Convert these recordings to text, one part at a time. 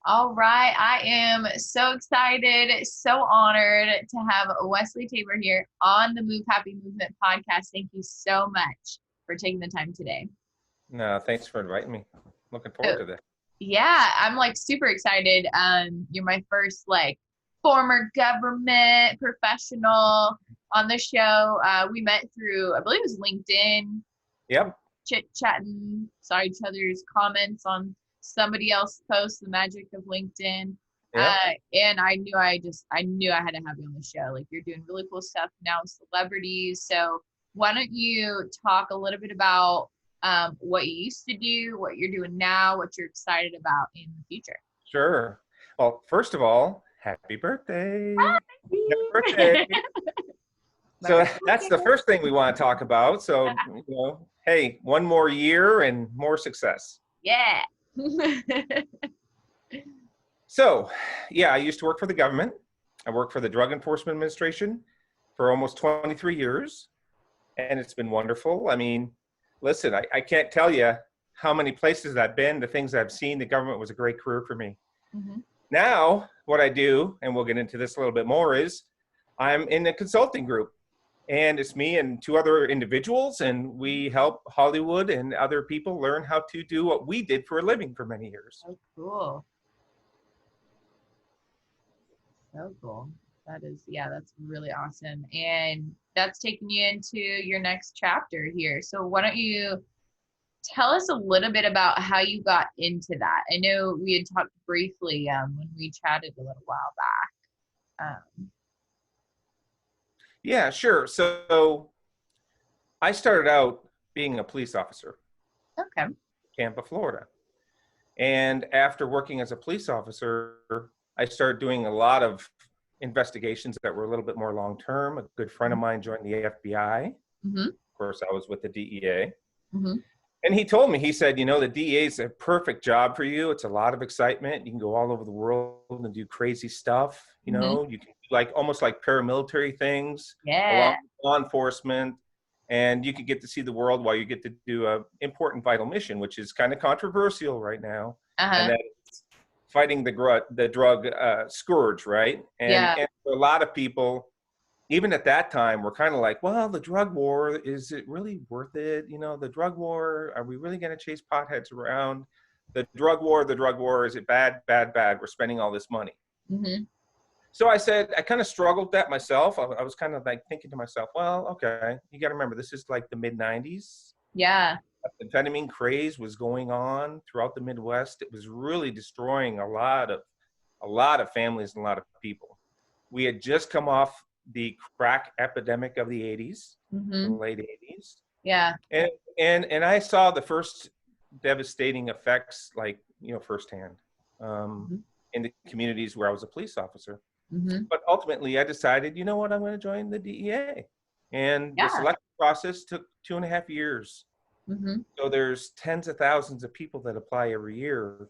All right. I am so excited, so honored to have Wesley Tabor here on the Move Happy Movement podcast. Thank you so much for taking the time today. No, thanks for inviting me. Looking So, forward to this. yeah, I'm like super excited. You're my first like former government professional on the show. We met through, I believe it was LinkedIn, Yep. chit-chatting, saw each other's comments on somebody else's post, the magic of LinkedIn. Yep. And I knew I had to have you on the show. Like you're doing really cool stuff now with celebrities. So why don't you talk a little bit about what you used to do, what you're doing now, what you're excited about in the future? Sure. Well, first of all, happy birthday. Happy birthday. Happy So that's the birthday. first thing we want to talk about. So, hey, one more year and more success. Yeah. So, yeah, I used to work for the government. I worked for the Drug Enforcement Administration for almost 23 years, and it's been wonderful. I mean, listen, I can't tell you how many places I've been, the things I've seen. The government was a great career for me. Mm-hmm. Now, what I do, and we'll get into this a little bit more, is I'm in a consulting group. And it's me and two other individuals, and we help Hollywood and other people learn how to do what we did for a living for many years. Oh, cool. So cool. That is, yeah, that's really awesome. And that's taking you into your next chapter here. So why don't you tell us a little bit about how you got into that? I know we had talked briefly when we chatted a little while back. Yeah, sure. So I started out being a police officer Okay. in Tampa, Florida. And after working as a police officer, I started doing a lot of investigations that were a little bit more long-term. A good friend of mine joined the FBI. Mm-hmm. Of course, I was with the DEA. Mm-hmm. And he told me, he said, the DEA is a perfect job for you. It's a lot of excitement. You can go all over the world and do crazy stuff. Mm-hmm. You can do like almost like paramilitary things along Yeah. with law enforcement. And you could get to see the world while you get to do a important vital mission, which is kind of controversial right now. And Uh-huh. that is fighting the drug scourge, right? Yeah. And for a lot of people, even at that time, we're kind of like, well, the drug war, is it really worth it? The drug war, are we really going to chase potheads around? The drug war, is it bad, bad, bad? We're spending all this money. Mm-hmm. So I said, I kind of struggled with that myself. I was kind of like thinking to myself, well, okay, you got to remember, this is like the mid 90s. Yeah. Amphetamine craze was going on throughout the Midwest. It was really destroying a lot of families and a lot of people. We had just come off the crack epidemic of the 80s, the Mm-hmm. late 80s. Yeah. And I saw the first devastating effects, like, firsthand Mm-hmm. in the communities where I was a police officer. Mm-hmm. But ultimately, I decided, you know what, I'm going to join the DEA. And the Yeah. selection process took 2.5 years. Mm-hmm. So there's tens of thousands of people that apply every year,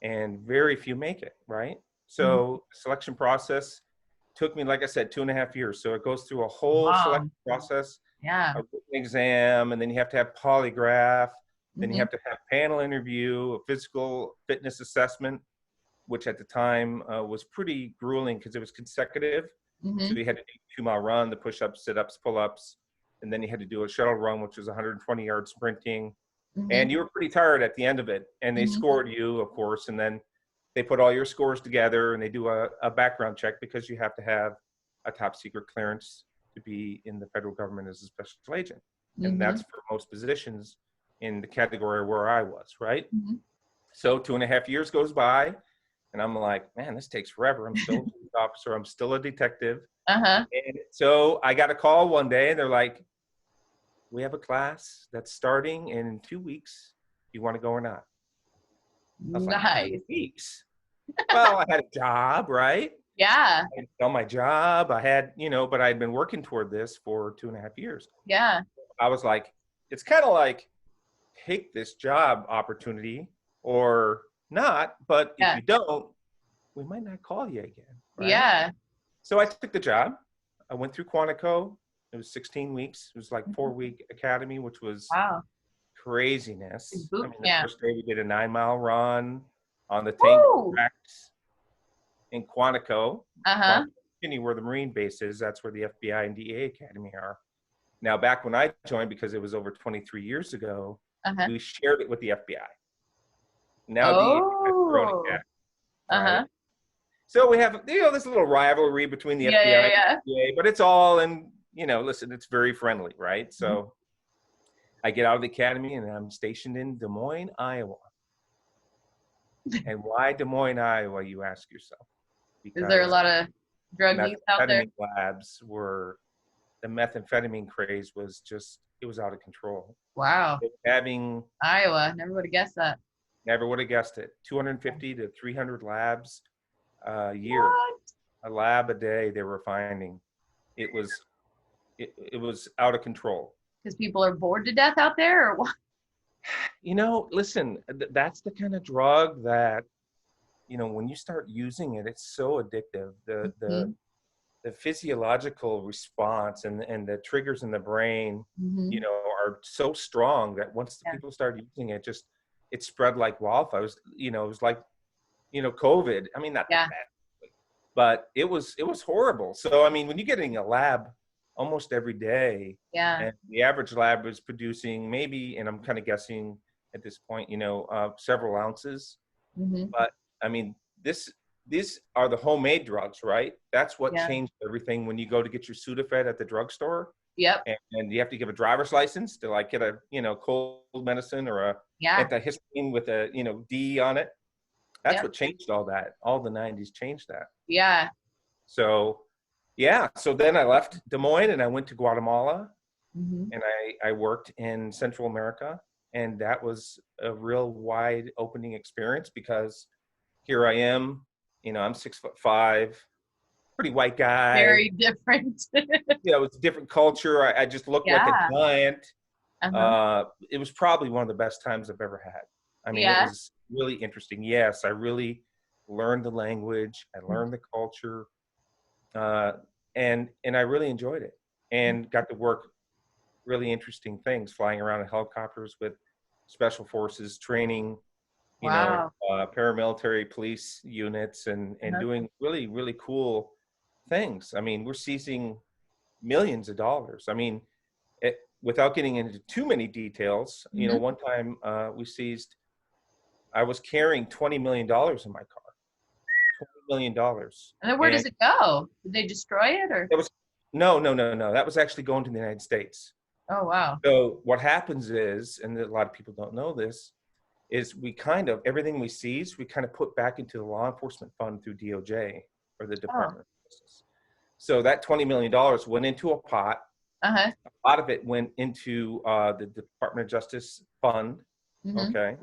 and very few make it, right? Mm-hmm. So the selection process took me, like I said, 2.5 years. So it goes through a whole Wow. selection process, Yeah. a written exam, and then you have to have polygraph, then you Mm-hmm. have to have panel interview, a physical fitness assessment, which at the time was pretty grueling because it was consecutive. So Mm-hmm. you had to do 2-mile run, the push-ups, sit-ups, pull-ups, and then you had to do a shuttle run, which was 120-yard sprinting. Mm-hmm. And you were pretty tired at the end of it. And they Mm-hmm. scored you, of course, and then they put all your scores together and they do a background check because you have to have a top secret clearance to be in the federal government as a special agent. And Mm-hmm. that's for most positions in the category where I was, right? Mm-hmm. So 2.5 years goes by, and I'm like, man, this takes forever. I'm still a police officer. I'm still a detective. Uh-huh. And so I got a call one day, and they're like, we have a class that's starting in 2 weeks. You want to go or not? I was like, Nice. 2 weeks? Well, I had a job, right? Yeah. I had done my job. I had, but I had been working toward this for 2.5 years. Yeah. I was like, it's kind of like, take this job opportunity or not, but if Yeah. you don't, we might not call you again, right? Yeah. So I took the job. I went through Quantico. It was 16 weeks. It was like 4-week academy, which was Wow. craziness. I Boot mean, the camp. first day we did a 9-mile run on the tank Woo! tracks in Quantico, Uh-huh. where the Marine base is. That's where the FBI and DEA Academy are. Now, back when I joined, because it was over 23 years ago, Uh-huh. we shared it with the FBI. Now DEA has their own Oh. academy, Uh-huh. right? So we have, this little rivalry between the Yeah, FBI yeah, and yeah. the DEA, but it's all in, listen, it's very friendly, right? Mhm. So I get out of the academy and I'm stationed in Des Moines, Iowa. And why Des Moines, Iowa, you ask yourself? Is there a Because lot of drug use out there? methamphetamine labs were, the methamphetamine craze was just, it was out of control. Wow. Having, Iowa. Never would have guessed that. never would have guessed it, 250 to 300 labs a year, What? a lab a day they were finding. It was, it was out of control. Because people are bored to death out there, or what? Listen, that's the kind of drug that, when you start using it, it's so addictive. Mhm. The physiological response and the triggers in the brain, Mhm. are so strong that once the Yeah. people started using it, it spread like wildfire. It was like, COVID. I mean, not that Yeah. bad, but it was horrible. So, I mean, when you're getting a lab almost every day, Yeah. and the average lab is producing maybe, and I'm kind of guessing at this point, several ounces. Mhm. But I mean, these are the homemade drugs, right? That's what Yeah. changed everything. When you go to get your Sudafed at the drugstore, Yep. and you have to give a driver's license to like get a cold medicine or a Yeah. antihistamine with a D on it. That's Yep. what changed all that. All the 90s changed that. Yeah. So yeah, so then I left Des Moines and I went to Guatemala, Mhm. and I worked in Central America, and that was a real wide opening experience because here I am, I'm 6'5", pretty white guy. Very different. It's a different culture. I just looked like a Yeah. giant. Uh-huh. It was probably one of the best times I've ever had. I mean, it Yeah. was really interesting. Yes, I really learned the language. I learned the culture, uh, and I really enjoyed it, and got to work really interesting things, flying around in helicopters with special forces, training, Wow. paramilitary police units, and Uh-huh. doing really, really cool things. I mean, we're seizing millions of dollars. I mean, without getting into too many details, Mhm. one time I was carrying $20 million in my car, $20 million. And then where And does it go? Did they destroy it or? that was, no, no, no, no. That was actually going to the United States. Oh, wow. So what happens is, and a lot of people don't know this, is everything we seize, we kind of put back into the law enforcement fund through DOJ, or the Oh. Department of Justice. So that $20 million went into a pot. Uh-huh. A lot of it went into the Department of Justice fund, Mhm. okay?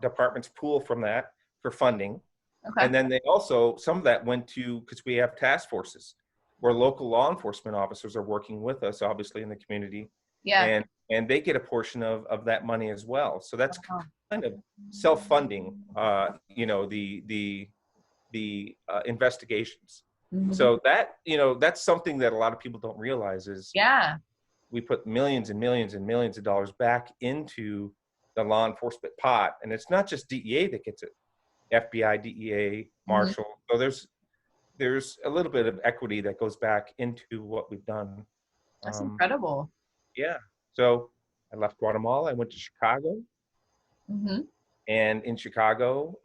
Departments pool from that for funding. Okay. And then they also, some of that went to, because we have task forces where local law enforcement officers are working with us, obviously in the community, Yeah. and they get a portion of that money as well. So that's Oh. kind of self-funding, the investigations. Mhm. So that, that's something that a lot of people don't realize is Yeah. we put millions and millions and millions of dollars back into the law enforcement pot. And it's not just DEA that gets it, FBI, DEA, Mhm. Marshall. So there's a little bit of equity that goes back into what we've done. That's Um, incredible. yeah. So I left Guatemala. I went to Chicago. Mhm. And in Chicago,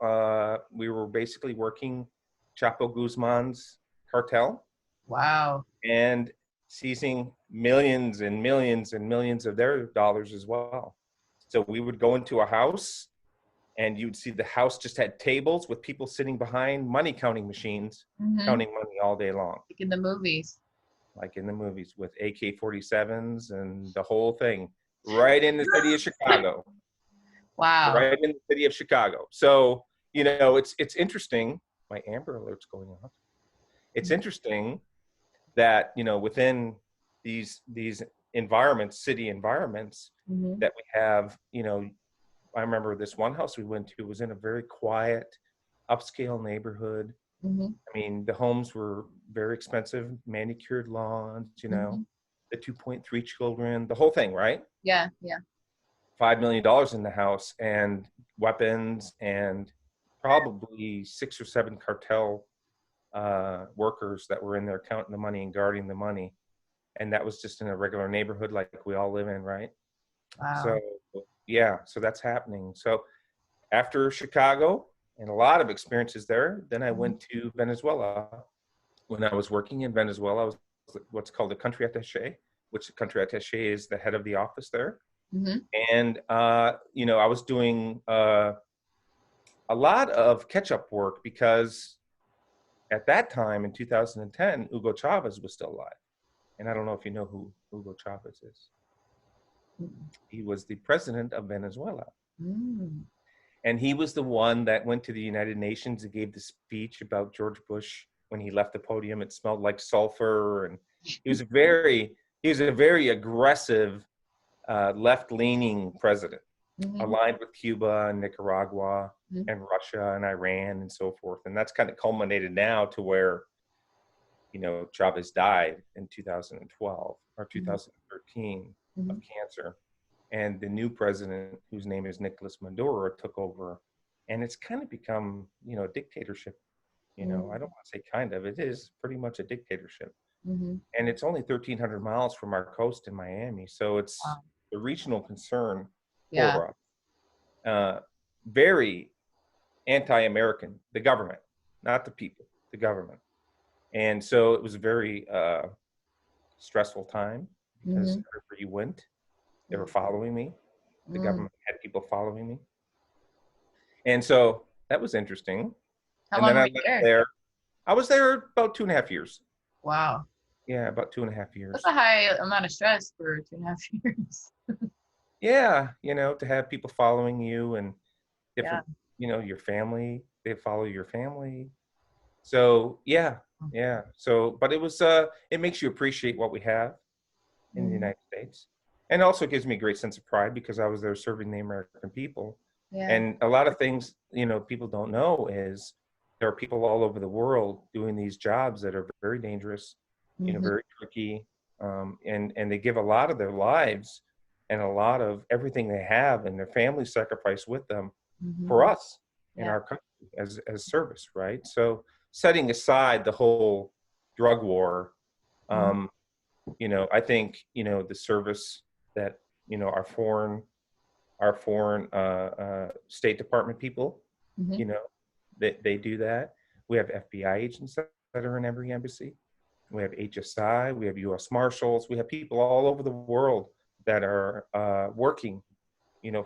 we were basically working Chapo Guzman's cartel Wow. and seizing millions and millions and millions of their dollars as well. So we would go into a house and you'd see the house just had tables with people sitting behind money counting machines, Mhm. counting money all day long, Like in the movies. like in the movies with AK-47s and the whole thing, right in the city of Chicago. Wow. Right in the city of Chicago. So, it's interesting. My Amber Alert's going off. It's interesting that, within these environments, city environments, Mhm. that we have, I remember this one house we went to was in a very quiet, upscale neighborhood. Mhm. I mean, the homes were very expensive, manicured lawns, Mhm. the 2.3 children, the whole thing, right? Yeah. Yeah. $5 million in the house and weapons and probably 6 or 7 cartel workers that were in there counting the money and guarding the money. And that was just in a regular neighborhood like we all live in, right? So, Wow. yeah, so that's happening. So after Chicago and a lot of experiences there, then I Mhm. went to Venezuela. When I was working in Venezuela, I was what's called a country attaché, which the country attaché is the head of the office there. Mhm. And, I was doing a lot of catch-up work because at that time in 2010, Hugo Chavez was still alive. And I don't know if you know who Hugo Chavez is. Mhm. He was the president of Venezuela. Mm. And he was the one that went to the United Nations and gave the speech about George Bush when he left the podium. It smelled like sulfur. And he was a very aggressive, left-leaning president, Mhm. aligned with Cuba and Nicaragua Mhm. and Russia and Iran and so forth. And that's kind of culminated now to where, Chavez died in 2012 or Mhm. 2013 of Mhm. cancer. And the new president, whose name is Nicolas Maduro, took over. And it's kind of become, a dictatorship. I don't want to say kind of, it is pretty much a dictatorship. Mhm. And it's only 1,300 miles from our coast in Miami. So it's Wow. a regional concern Yeah. for us. Very anti-American, the government, not the people, the government. And so it was a very stressful time because Mhm. everywhere you went, they were Mhm. following me. The Mm. government had people following me. And so that was interesting. How And long then I were left you there? there. I was there about 2.5 years. Wow. Yeah, about 2.5 That's a years. high amount of stress for 2.5 years. Yeah, to have people following you and Yeah. different, your family, they follow your family. So yeah, yeah. So, but it makes you appreciate what we have in the Mhm. United States. And also gives me a great sense of pride because I was there serving the American people. Yeah. And a lot of things, people don't know is there are people all over the world doing these jobs that are very dangerous, Mhm. very tricky. And they give a lot of their lives and a lot of everything they have and their family sacrifice with them Mhm. for us in Yeah. our country as service, right? So setting aside the whole drug war, Mhm. um, I think, the service that, our foreign State Department people, Mhm. you know, they do that. We have FBI agents that are in every embassy. We have HSI, we have US Marshals, we have people all over the world that are working,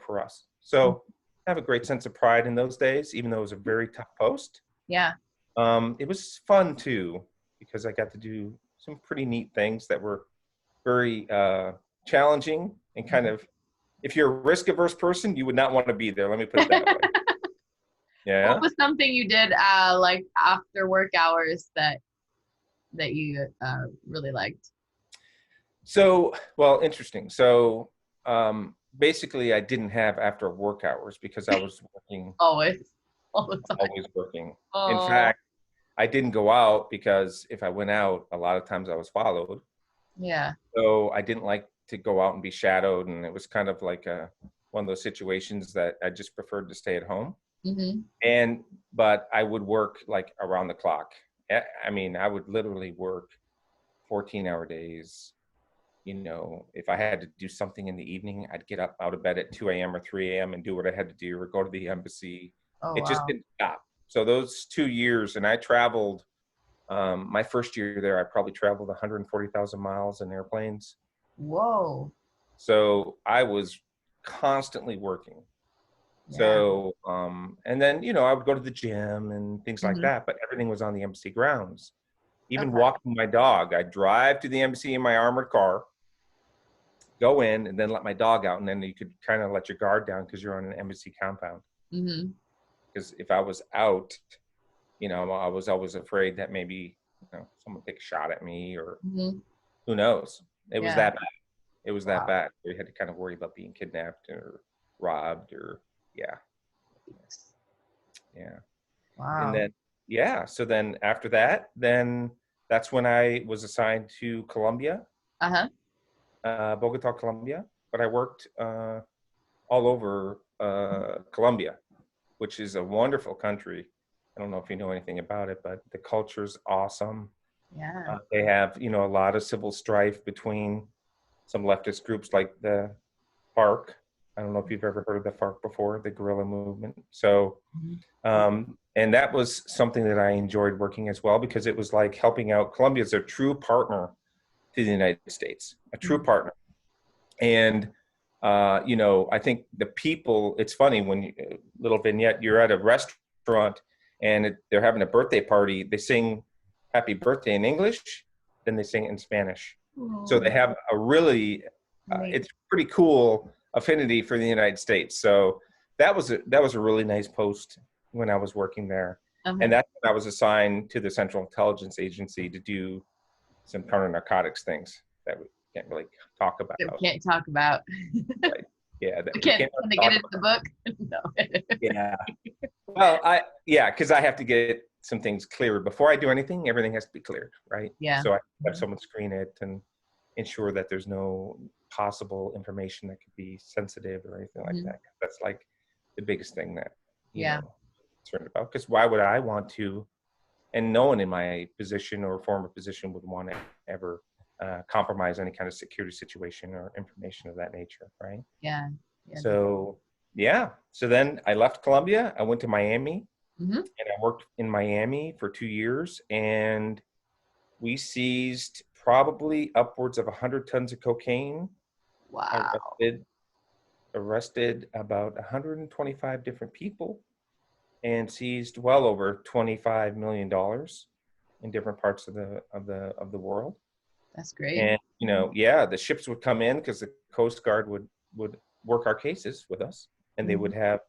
for us. Mhm. So I have a great sense of pride in those days, even though it was a very tough post. Yeah. It was fun too, because I got to do some pretty neat things that were very challenging and kind Mhm. of, if you're a risk averse person, you would not want to be there. Let me put it that way. What Yeah. was something you did like after work hours that you really liked? So, well, interesting. So, basically, I didn't have after work hours because I was working, Always. All the time. always working. In Oh, fact, I didn't go out because if I went out, a lot of times I was followed. yeah. So I didn't like to go out and be shadowed. And it was kind of like one of those situations that I just preferred to stay at home. Mhm. But I would work like around the clock. I mean, I would literally work 14-hour days. If I had to do something in the evening, I'd get up out of bed at 2 a.m. or 3 a.m. and do what I had to do or go to the embassy. Oh, It just wow. didn't stop. So those 2 years, and I traveled, my first year there, I probably traveled 140,000 miles in airplanes. Whoa. So I was constantly working. Yeah. So, and then, I would go to the gym and things like Mhm. that, but everything was on the embassy grounds. Even Okay. walking my dog, I'd drive to the embassy in my armored car, go in, and then let my dog out. And then you could kind of let your guard down because you're on an embassy compound. Mhm. Because if I was out, I was always afraid that maybe, someone would take a shot at me or Mhm. who knows. It was Yeah. that bad. It was that Wow. bad. We had to kind of worry about being kidnapped or robbed or, yeah, yeah. And Wow. then, yeah. So then after that, then that's when I was assigned to Colombia, Uh-huh. Bogota, Colombia. But I worked all over Colombia. which is a wonderful country. I don't know if you know anything about it, but the culture's awesome. Yeah. They have, a lot of civil strife between some leftist groups like the FARC. I don't know if you've ever heard of the FARC before, the guerrilla movement. So, and that was something that I enjoyed working as well, because it was like helping out. Colombia is a true partner to the United States, a true partner. And, I think the people, it's funny when little vignette, you're at a restaurant and they're having a birthday party, they sing happy birthday in English, then they sing it in Spanish. So they have a really, it's pretty cool affinity for the United States. So that was a really nice post when I was working there. And that's when I was assigned to the Central Intelligence Agency to do some counter narcotics things that we can't really talk about. Can't talk about. Right. Yeah. Can they get into the book? No. Yeah. Well, because I have to get some things cleared before I do anything. Everything has to be cleared, right? Yeah. So I have someone screen it and ensure that there's no possible information that could be sensitive or anything like that. That's like the biggest thing that you know, I'm concerned about. Because why would I want to? And no one in my position or former position would want to ever compromise any kind of security situation or information of that nature, right? Yeah. So then I left Colombia. I went to Miami, and I worked in Miami for 2 years, and we seized probably upwards of 100 tons of cocaine. Wow. Arrested about 125 different people, and seized well over $25 million in different parts of the world. That's great. And the ships would come in because the Coast Guard would work our cases with us, and they would have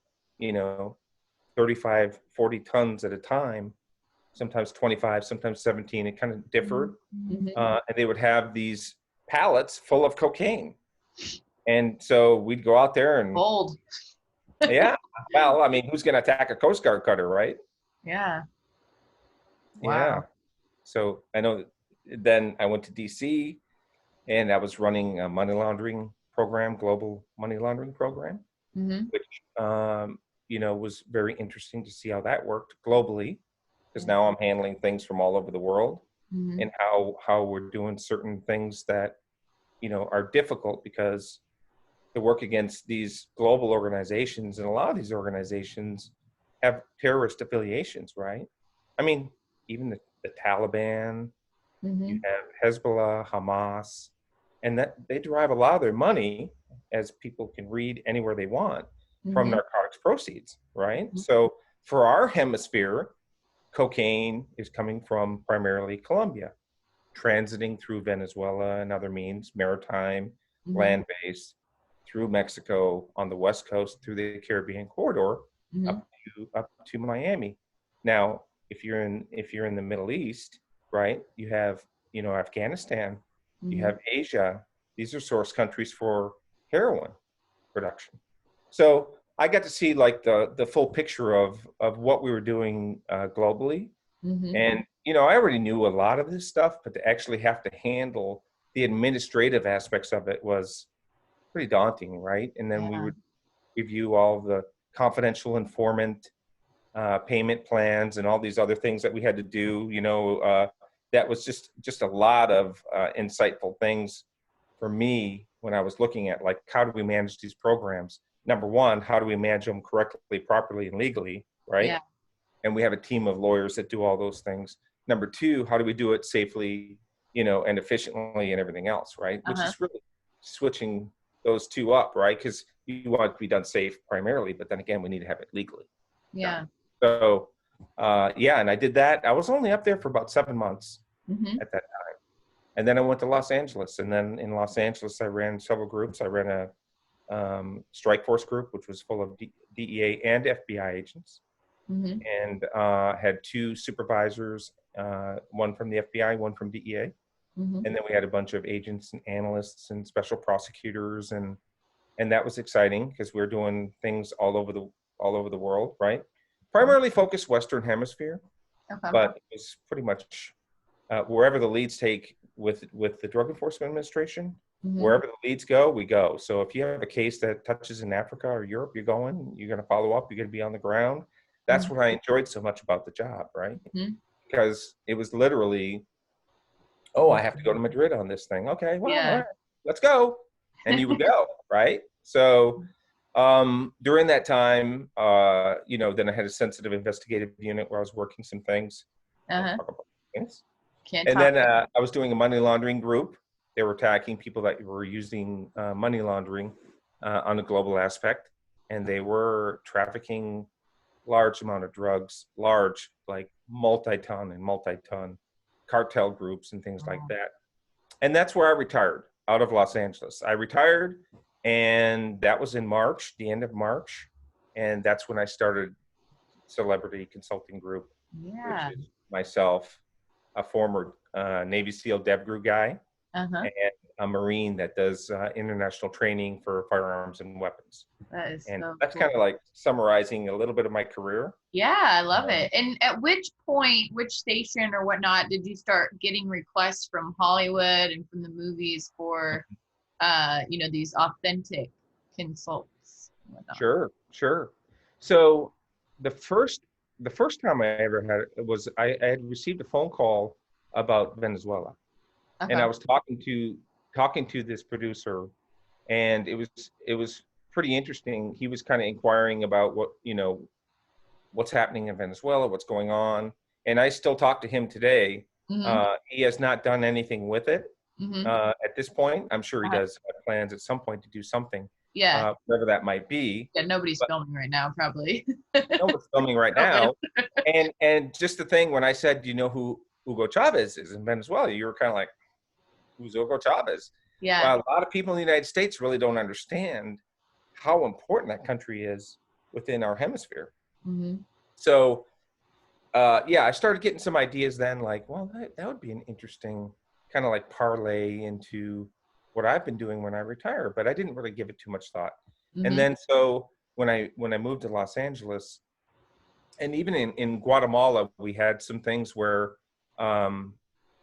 35, 40 tons at a time, sometimes 25, sometimes 17. It kind of differed. And they would have these pallets full of cocaine, and so we'd go out there and bold. Yeah. Well, I mean, who's going to attack a Coast Guard cutter, right? Yeah. Wow. Yeah. So I know then I went to DC, and I was running a money laundering program, global money laundering program, which, was very interesting to see how that worked globally, because now I'm handling things from all over the world, and how we're doing certain things that, are difficult because to work against these global organizations, and a lot of these organizations have terrorist affiliations, right? I mean, even the Taliban, you have Hezbollah, Hamas, and that they derive a lot of their money, as people can read anywhere they want, from narcotics proceeds, right? So for our hemisphere, cocaine is coming from primarily Colombia, transiting through Venezuela and other means, maritime, land-based, through Mexico on the West Coast, through the Caribbean corridor, up to Miami. Now, if you're in the Middle East, right, you have Afghanistan, you have Asia. These are source countries for heroin production. So I got to see like the full picture of what we were doing globally. And I already knew a lot of this stuff, but to actually have to handle the administrative aspects of it was pretty daunting, right? And then we would review all the confidential informant payment plans and all these other things that we had to do. That was just a lot of insightful things for me when I was looking at, like, how do we manage these programs? Number one, how do we manage them correctly, properly, and legally, right? Yeah. And we have a team of lawyers that do all those things. Number two, how do we do it safely, and efficiently and everything else, right? Which is really switching those two up, right? Because you want it to be done safe primarily, but then again, we need to have it legally. Yeah. So, and I did that. I was only up there for about 7 months at that time. And then I went to Los Angeles. And then in Los Angeles, I ran several groups. I ran a strike force group, which was full of DEA and FBI agents. And had 2 supervisors, one from the FBI, one from DEA. And then we had a bunch of agents and analysts and special prosecutors, and that was exciting because we were doing things all over the world, right? Primarily focused Western Hemisphere, but it was pretty much wherever the leads take with the Drug Enforcement Administration. Mm-hmm. Wherever the leads go, we go. So if you have a case that touches in Africa or Europe, you're going, you're going to follow up, you're going to be on the ground. That's what I enjoyed so much about the job, right? Mm-hmm. Because it was literally, oh, I have to go Mm-hmm. to Madrid on this thing. Okay, well, all Yeah. right, let's go. And you would go, right? So during that time, then I had a sensitive investigative unit where I was working some things. Can't Uh-huh. talk about things. Can't And talk. then I was doing a money laundering group. They were attacking people that were using money laundering on a global aspect. And they were trafficking large amount of drugs, large, like multi-ton cartel groups and things like Oh, that. And that's where I retired, out of Los Angeles. I retired, and that was in March, the end of March. And that's when I started Celebrity Consulting Group, which yeah. is myself, a former Navy SEAL DevGru guy, Uh-huh. and a Marine that does international training for firearms and weapons. That is And so that's cool. kind of like summarizing a little bit of my career. Yeah, I love Um, it. And at which point, which station or whatnot, did you start getting requests from Hollywood and from the movies for, these authentic consults and whatnot? Sure, sure. So the first the first time I ever had it was I had received a phone call about Venezuela, and I Okay. was talking to this producer, and it was pretty interesting. He was kind of inquiring about what's happening in Venezuela, what's going on, and I still talk to him today. Mm-hmm. He has not done anything with it Mm-hmm. at this point. I'm sure he Uh, does have plans at some point to do something, yeah. whatever that might be. Yeah, nobody's But filming right now, probably. no one's filming right COVID. now. And just the thing, when I said, do you know who Hugo Chavez is in Venezuela? You were kind of like, who's Hugo Chavez? Yeah. Well, a lot of people in the United States really don't understand how important that country is within our hemisphere. Mm-hmm. So, yeah, I started getting some ideas then, like, well, that would be an interesting kind of like parlay into what I've been doing when I retire, but I didn't really give it too much thought. And Mm-hmm. then so when I moved to Los Angeles, and even in Guatemala, we had some things where um,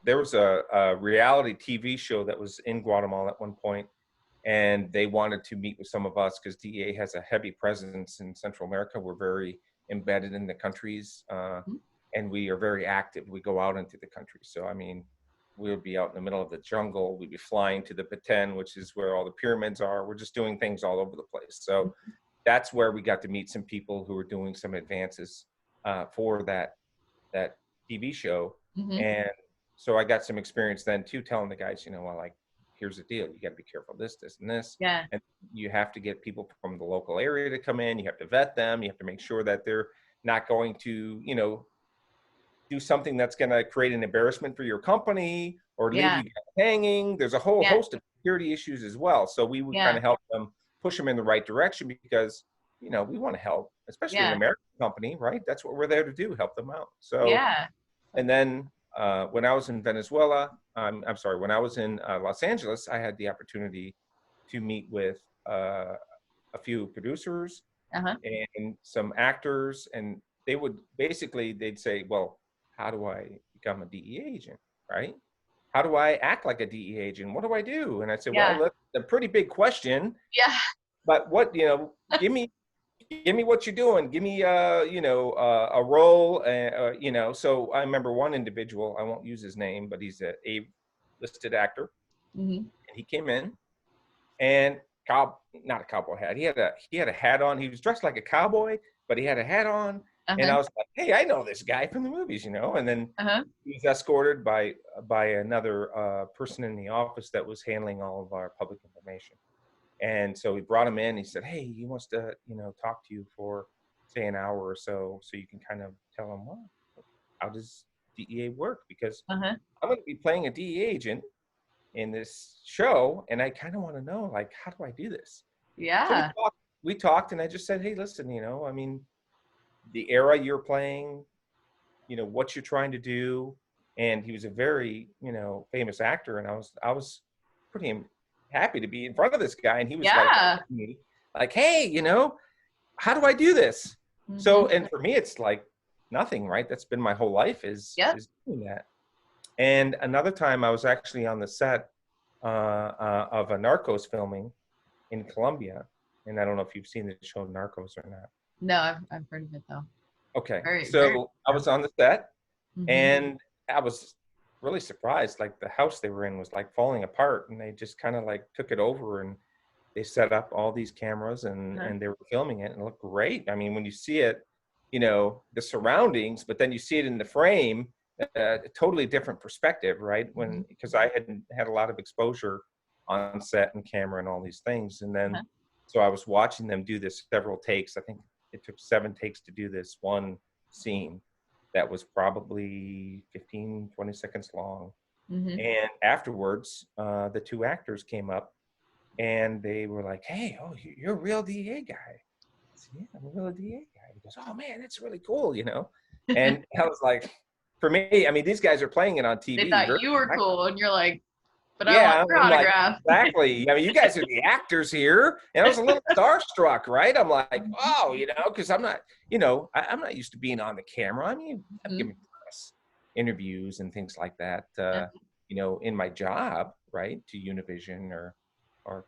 there was a reality TV show that was in Guatemala at one point, and they wanted to meet with some of us because DEA has a heavy presence in Central America. We're very embedded in the countries, and we are very active. We go out into the country. So, I mean, we would be out in the middle of the jungle. We'd be flying to the Petén, which is where all the pyramids are. We're just doing things all over the place. So that's where we got to meet some people who were doing some advances for that TV show. Mm-hmm. And so I got some experience then too, telling the guys, well, like, here's the deal. You got to be careful of this, this, and this. Yeah. And you have to get people from the local area to come in. You have to vet them. You have to make sure that they're not going to, do something that's going to create an embarrassment for your company or leave Yeah. you hanging. There's a whole Yeah. host of security issues as well. So we would kind Yeah. of help them, push them in the right direction because, we want to help, especially an Yeah. American company, right? That's what we're there to do, help them out. So, Yeah. and then when I was in Venezuela, I'm sorry, when I was in Los Angeles, I had the opportunity to meet with a few producers Uh-huh. and some actors, and they'd say, well, how do I become a DEA agent, right? How do I act like a DEA agent? What do I do? And I said, well, Yeah. that's a pretty big question, Yeah. but give me what you're doing. Give me, a role. So I remember one individual, I won't use his name, but he's a listed actor. Mm-hmm. And he came in and not a cowboy hat. He had a hat on. He was dressed like a cowboy, but he had a hat on. And Uh-huh. I was like, hey, I know this guy from the movies, And then Uh-huh. he was escorted by another person in the office that was handling all of our public information. And so we brought him in. He said, hey, he wants to, talk to you for, say, an hour or so you can kind of tell him, well, how does DEA work? Because Uh-huh. I'm going to be playing a DEA agent in this show, and I kind of want to know, like, how do I do this? So Yeah. we talked, and I just said, hey, listen, I mean, the era you're playing, what you're trying to do. And he was a very, famous actor, and I was pretty happy to be in front of this guy, and he was like, Yeah. me, like, hey, how do I do this? Mm-hmm. So, and for me, it's like nothing, right? That's been my whole life is Yep. doing that. And another time I was actually on the set of a Narcos filming in Colombia. And I don't know if you've seen the show Narcos or not. No, I've heard of it though. Okay. Very, very. So I was on the set Mm-hmm. and I was really surprised. Like the house they were in was like falling apart and they just kind of like took it over and they set up all these cameras and they were filming it and it looked great. I mean, when you see it, you know, the surroundings, but then you see it in the frame, a totally different perspective, right? When, because I hadn't had a lot of exposure on set and camera and all these things. And then, so I was watching them do this several takes. I think it took 7 takes to do this one scene that was probably 15, 20 seconds long. And afterwards, the 2 actors came up and they were like, "Hey, oh, you're a real DEA guy." I said, "Yeah, I'm a real DEA guy." He goes, "Oh man, that's really cool, you know." And I was like, for me, I mean, these guys are playing it on TV. They thought you were cool, and you're like, "But I want Yeah, your I'm like, autograph." exactly. I mean, you guys are the actors here, and I was a little starstruck, right? I'm like, oh, you know, because I'm not, you know, I'm not used to being on the camera. I mean, I've given press interviews and things like that, you know, in my job, right, to Univision or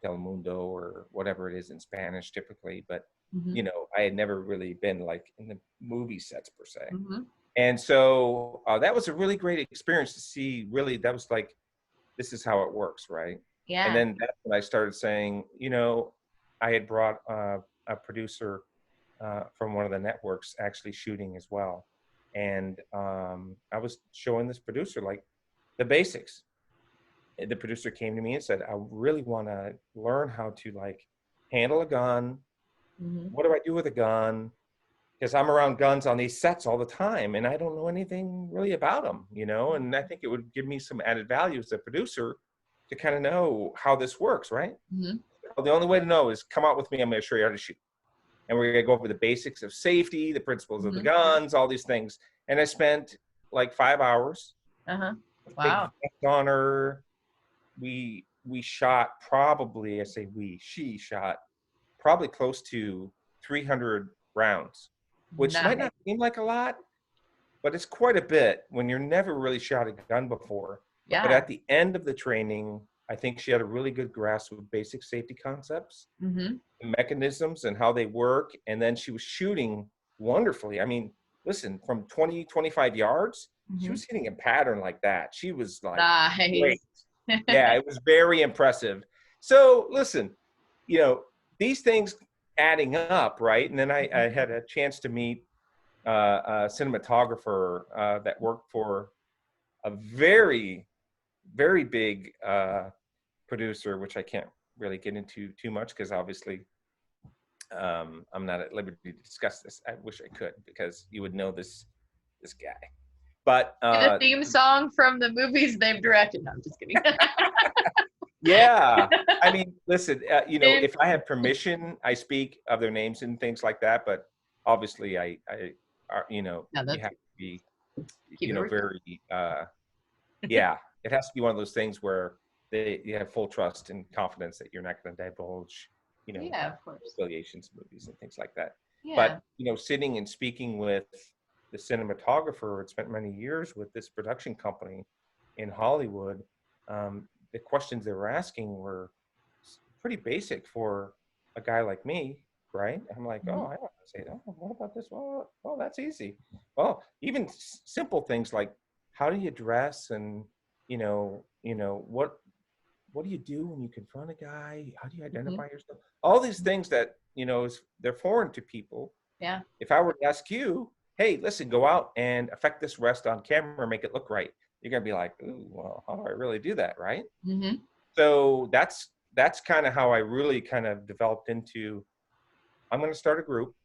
Telemundo or whatever it is in Spanish typically, but you know, I had never really been like in the movie sets per se. And so that was a really great experience to see. Really, that was like, this is how it works, right? Yeah. And then that's when I started saying, you know, I had brought a producer from one of the networks actually shooting as well. And I was showing this producer like the basics. The producer came to me and said, "I really want to learn how to like handle a gun. What do I do with a gun? Because I'm around guns on these sets all the time and I don't know anything really about them, you know, and I think it would give me some added value as a producer to kind of know how this works, right? Well, the only way to know is come out with me. I'm going to show you how to shoot. And we're going to go over the basics of safety, the principles of the guns, all these things. And I spent like 5 hours. Wow. Big vest on her. We shot probably, she shot probably close to 300 rounds, which might not seem like a lot, but it's quite a bit when you're never really shot a gun before. Yeah. But at the end of the training, I think she had a really good grasp of basic safety concepts, mechanisms and how they work. And then she was shooting wonderfully. I mean, listen, from 20, 25 yards, she was hitting a pattern like that. She was like, great. Yeah, it was very impressive. So listen, you know, these things adding up, right? And then I had a chance to meet a cinematographer that worked for a very, very big producer, which I can't really get into too much because obviously I'm not at liberty to discuss this. I wish I could because you would know this guy. But the theme song from the movies they've directed. No, I'm just kidding. Yeah, I mean, listen, you know, if I have permission, I speak of their names and things like that. But obviously, I you know, you have to be, you know, very, yeah, it has to be one of those things where you have full trust and confidence that you're not going to divulge, you know, of course, affiliations, movies, and things like that. Yeah. But you know, sitting and speaking with the cinematographer, had spent many years with this production company in Hollywood. The questions they were asking were pretty basic for a guy like me, right? I'm like, oh, I don't say, oh, what about this? Well, that's easy. Well, even simple things like how do you dress, and you know, what do you do when you confront a guy? How do you identify yourself? All these things that, you know, they're foreign to people. Yeah. If I were to ask you, hey, listen, go out and affect this rest on camera, make it look right, you're going to be like, ooh, well, how do I really do that, right? So that's kind of how I really kind of developed into, I'm going to start a group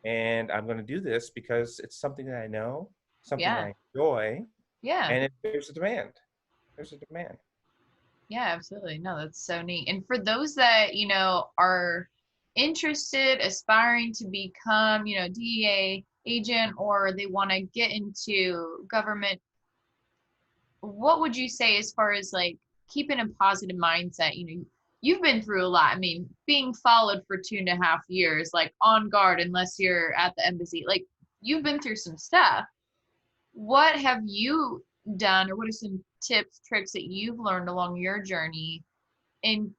and I'm going to do this because it's something that I know, something I enjoy. Yeah. And there's a demand. There's a demand. Yeah, absolutely. No, that's so neat. And for those that, you know, are interested, aspiring to become, you know, DEA agent, or they want to get into government, what would you say as far as like keeping a positive mindset? You know, you've been through a lot. I mean, being followed for 2.5 years, like on guard, unless you're at the embassy, like you've been through some stuff. What have you done, or what are some tips, tricks that you've learned along your journey in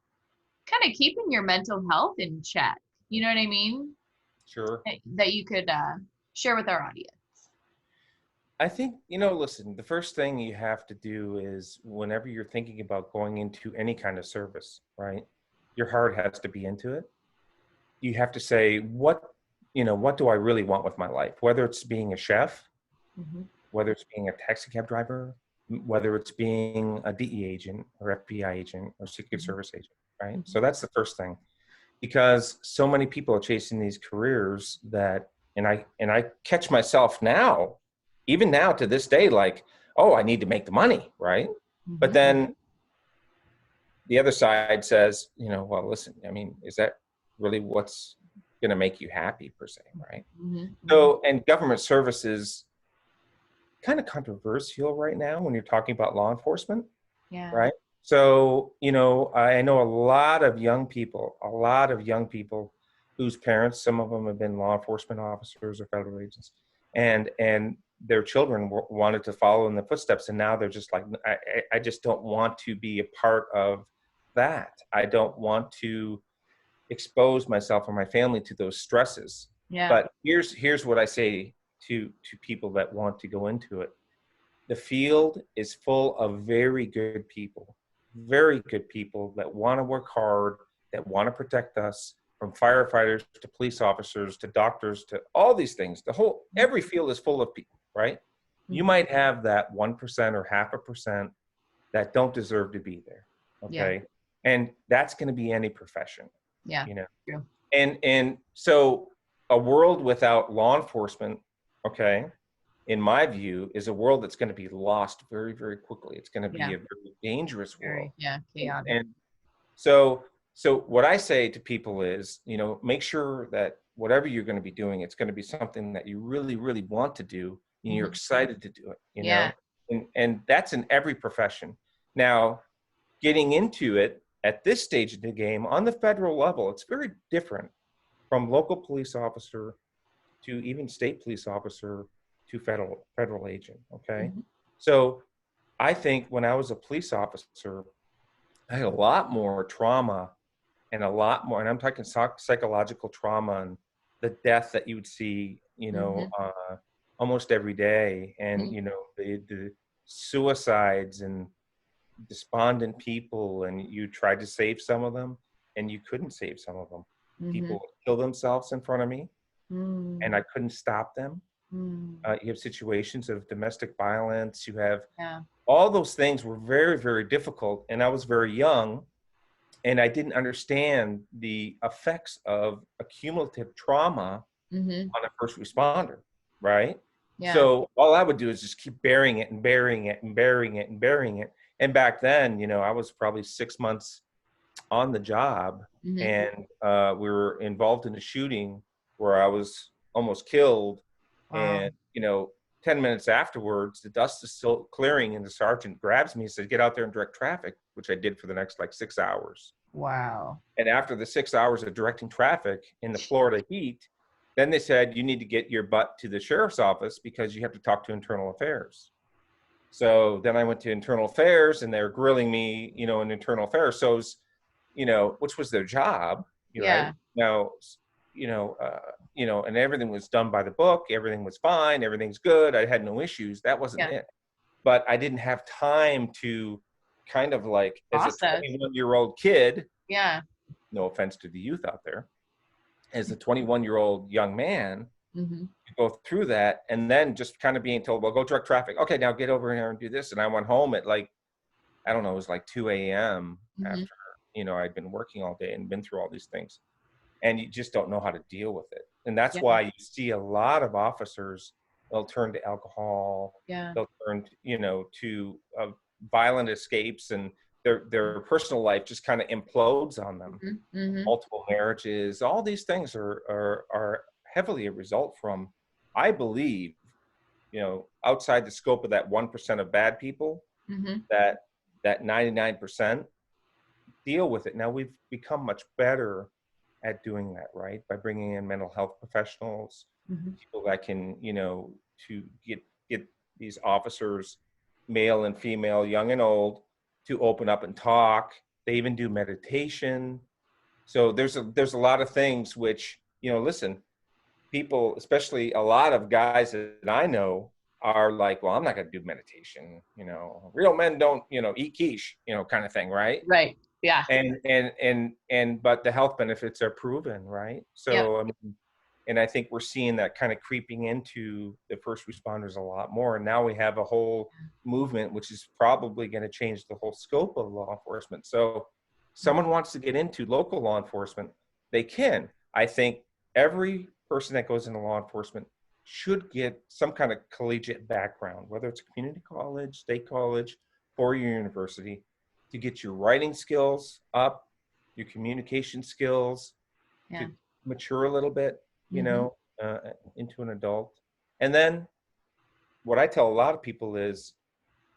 kind of keeping your mental health in check? You know what I mean? Sure. That you could share with our audience. I think, listen, the first thing you have to do is whenever you're thinking about going into any kind of service, right? Your heart has to be into it. You have to say, what do I really want with my life? Whether it's being a chef, Mm-hmm. whether it's being a taxi cab driver, whether it's being a DE agent or FBI agent or Secret Mm-hmm. Service agent, right? Mm-hmm. So that's the first thing, because so many people are chasing these careers that, and I catch myself now, even now to this day, like, oh, I need to make the money, right? But Mm-hmm. then the other side says, well, listen, I mean, is that really what's going to make you happy per se, right? Mm-hmm. Mm-hmm. So, and government service is kind of controversial right now when you're talking about law enforcement, Yeah. right? So, I know a lot of young people whose parents, some of them have been law enforcement officers or federal agents, and their children wanted to follow in the footsteps, and now they're just like, I just don't want to be a part of that. I don't want to expose myself or my family to those stresses. Yeah. But here's what I say to people that want to go into it. The field is full of very good people that want to work hard, that want to protect us, from firefighters to police officers to doctors to all these things. Every field is full of people, right? You Mm-hmm. might have that 1% or 0.5% that don't deserve to be there. Yeah. Okay. And that's going to be any profession, Yeah. you know. True. And so a world without law enforcement, okay, in my view, is a world that's going to be lost very, very quickly. It's going to be Yeah. a very dangerous world. Very, yeah, And, chaotic. and so what I say to people is, make sure that whatever you're going to be doing, it's going to be something that you really, really want to do and you're Mm-hmm. excited to do it, Yeah. and that's in every profession. Now, getting into it at this stage of the game on the federal level, it's very different from local police officer to even state police officer to federal agent. Okay, Mm-hmm. so I think when I was a police officer, I had a lot more trauma and a lot more, and I'm talking psychological trauma and the death that you would see, Mm-hmm. almost every day, and Mm-hmm. the suicides and despondent people, and you tried to save some of them and you couldn't save some of them. Mm-hmm. People would kill themselves in front of me and Mm-hmm. I couldn't stop them. You have situations of domestic violence. You have Yeah. all those things were very, very difficult. And I was very young and I didn't understand the effects of accumulative trauma Mm-hmm. on a first responder, right? Yeah. So all I would do is just keep burying it and burying it and burying it and burying it. And back then, I was probably 6 months on the job, Mm-hmm. and we were involved in a shooting where I was almost killed. Wow. And 10 minutes afterwards, the dust is still clearing, and the sergeant grabs me and says, "Get out there and direct traffic," which I did for the next like 6 hours. Wow. And after the 6 hours of directing traffic in the Florida heat, then they said, "You need to get your butt to the sheriff's office because you have to talk to internal affairs." So then I went to internal affairs and they're grilling me, in internal affairs. So it was, which was their job, right? Yeah. Now, and everything was done by the book. Everything was fine. Everything's good. I had no issues. That wasn't Yeah. it. But I didn't have time to kind of like, as a Process. 21-year-old kid, Yeah. no offense to the youth out there, as a 21-year-old young man, Mm-hmm. to go through that and then just kind of being told, well, go direct traffic. Okay, now get over here and do this. And I went home at like, I don't know, it was like 2 a.m. Mm-hmm. after, I'd been working all day and been through all these things. And you just don't know how to deal with it. And that's Yeah. why you see a lot of officers, they'll turn to alcohol, Yeah. they'll turn, to violent escapes, and their personal life just kind of implodes on them. Mm-hmm. Mm-hmm. Multiple marriages, all these things are heavily a result from, I believe, outside the scope of that 1% of bad people, Mm-hmm. that 99% deal with it. Now we've become much better at doing that, right? By bringing in mental health professionals, Mm-hmm. people that can, to get these officers male and female, young and old, to open up and talk. They even do meditation. So there's a lot of things which, listen, people, especially a lot of guys that I know, are like, well, I'm not going to do meditation. Real men don't, eat quiche, kind of thing, right? Right. Yeah. But the health benefits are proven, right? Yep. So, I mean, and I think we're seeing that kind of creeping into the first responders a lot more. And now we have a whole movement, which is probably going to change the whole scope of law enforcement. So someone wants to get into local law enforcement, they can. I think every person that goes into law enforcement should get some kind of collegiate background, whether it's community college, state college, or your university, to get your writing skills up, your communication skills, Yeah. to mature a little bit, Mm-hmm. into an adult. And then what I tell a lot of people is,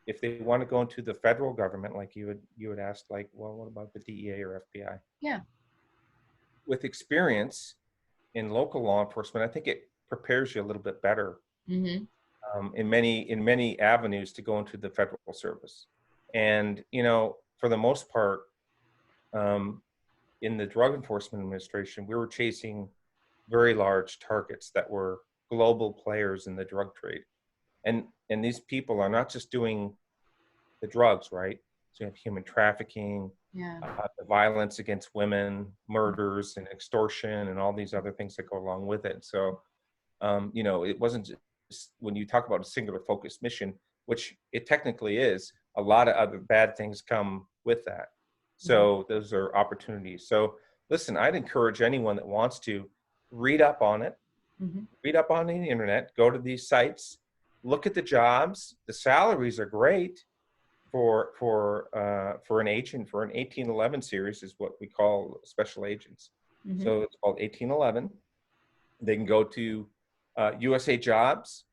if they want to go into the federal government, like you would ask, like, well, what about the DEA or FBI? Yeah. With experience in local law enforcement, I think it prepares you a little bit better, Mm-hmm. in many avenues to go into the federal service. And for the most part, in the Drug Enforcement Administration, we were chasing very large targets that were global players in the drug trade. And these people are not just doing the drugs, right? So you have human trafficking, Yeah. the violence against women, murders and extortion, and all these other things that go along with it. So, it wasn't just, when you talk about a singular focused mission, which it technically is, a lot of other bad things come with that. So those are opportunities. So listen, I'd encourage anyone that wants to read up on it, Mm-hmm. read up on the internet, go to these sites, look at the jobs. The salaries are great for an agent. For an 1811 series is what we call special agents. Mm-hmm. So it's called 1811. They can go to USA Jobs.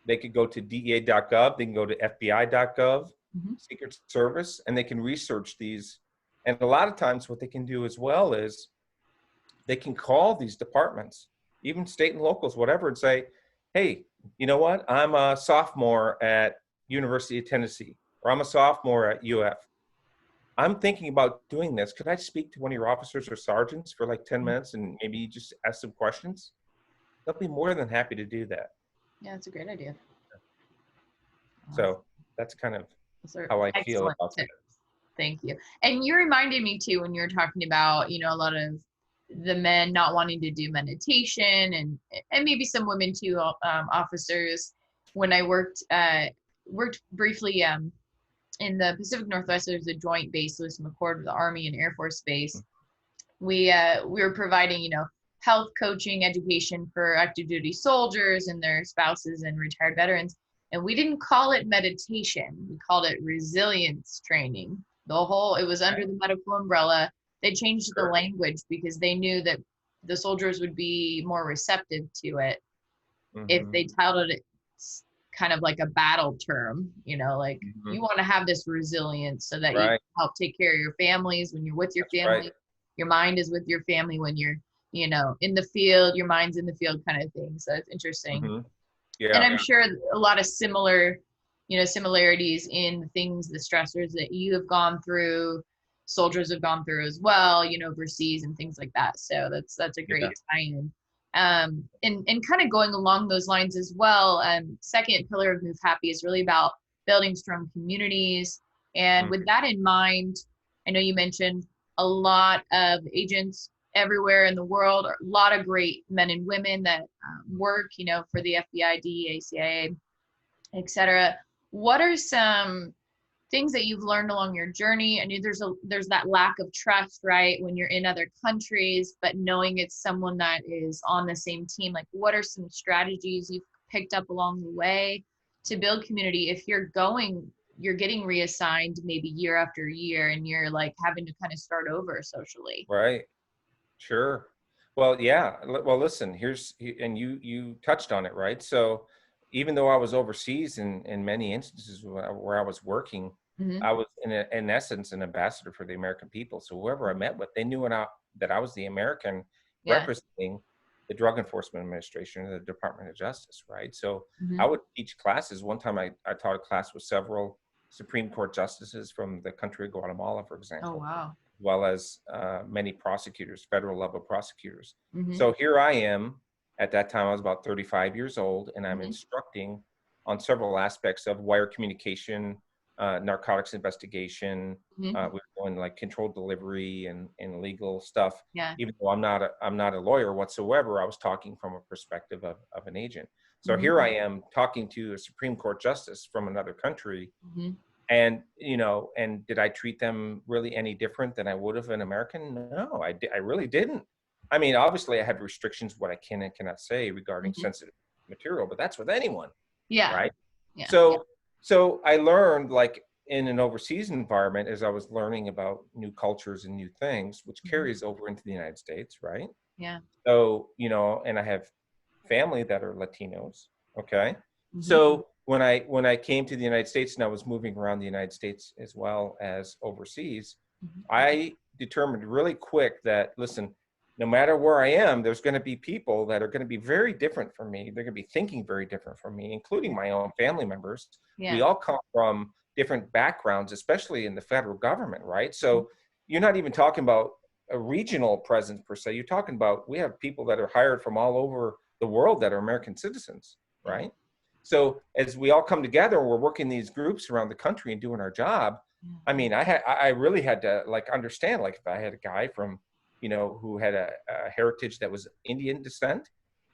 They could go to DEA.gov. They can go to FBI.gov, Mm-hmm. Secret Service, and they can research these. And a lot of times what they can do as well is they can call these departments, even state and locals, whatever, and say, hey, you know what? I'm a sophomore at University of Tennessee, or I'm a sophomore at UF. I'm thinking about doing this. Could I speak to one of your officers or sergeants for like 10 minutes and maybe just ask some questions? They'll be more than happy to do that. Yeah, that's a great idea. Awesome. So that's kind of Those are how I feel excellent about tips. Thank you. And you reminded me too, when you were talking about, a lot of the men not wanting to do meditation, and maybe some women too, officers. When I worked briefly in the Pacific Northwest, there's a joint base, Lewis McChord, with the Army and Air Force Base. We were providing, health coaching, education for active duty soldiers and their spouses and retired veterans. And we didn't call it meditation. We called it resilience training. It was under the medical umbrella. They changed the language because they knew that the soldiers would be more receptive to it if they titled it kind of like a battle term, like you want to have this resilience so that you can help take care of your families when you're with your family. Your mind is with your family when you're, in the field, your mind's in the field, kind of thing. So it's interesting. Yeah. And I'm sure a lot of similarities in the things, the stressors that you have gone through, soldiers have gone through as well, overseas and things like that. So that's a great tie-in. And kind of going along those lines as well, second pillar of Move Happy is really about building strong communities. And with that in mind, I know you mentioned a lot of agents everywhere in the world, a lot of great men and women that work, for the FBI, DEA, CIA, etc. What are some things that you've learned along your journey? I know there's that lack of trust, right, when you're in other countries, but knowing it's someone that is on the same team, like what are some strategies you've picked up along the way to build community if you're getting reassigned maybe year after year and you're like having to kind of start over socially? Right. Sure. Well, yeah. Well, listen, and you touched on it, right? So even though I was overseas in many instances where I was working, Mm-hmm. I was in essence an ambassador for the American people. So whoever I met with, they knew that I was the American representing the Drug Enforcement Administration or the Department of Justice, right? So Mm-hmm. I would teach classes. One time I taught a class with several Supreme Court justices from the country of Guatemala, for Oh, example, wow. as well as many prosecutors, federal level prosecutors. Mm-hmm. So here I am. At that time, I was about 35 years old, and I'm Mm-hmm. instructing on several aspects of wire communication, narcotics investigation. Mm-hmm. We were doing like controlled delivery and legal stuff. Yeah. Even though I'm not a lawyer whatsoever, I was talking from a perspective of an agent. So Mm-hmm. here I am talking to a Supreme Court justice from another country, Mm-hmm. and and did I treat them really any different than I would have an American? No, I really didn't. I mean, obviously, I have restrictions what I can and cannot say regarding Mm-hmm. sensitive material, but that's with anyone, Yeah. right? Yeah. So I learned, like, in an overseas environment, as I was learning about new cultures and new things, which Mm-hmm. carries over into the United States, right? Yeah. So, and I have family that are Latinos. Okay. Mm-hmm. So when I came to the United States and I was moving around the United States as well as overseas, Mm-hmm. I determined really quick that, listen, no matter where I am, there's going to be people that are going to be very different from me. They're going to be thinking very different from me, including my own family members. We Yeah. all come from different backgrounds, especially in the federal government, right? Mm-hmm. So you're not even talking about a regional presence per se. You're talking about, we have people that are hired from all over the world that are American citizens, Yeah. right? So as we all come together, we're working these groups around the country and doing our job. I mean, I really had to, like, understand, like, if I had a guy from, who had a heritage that was Indian descent,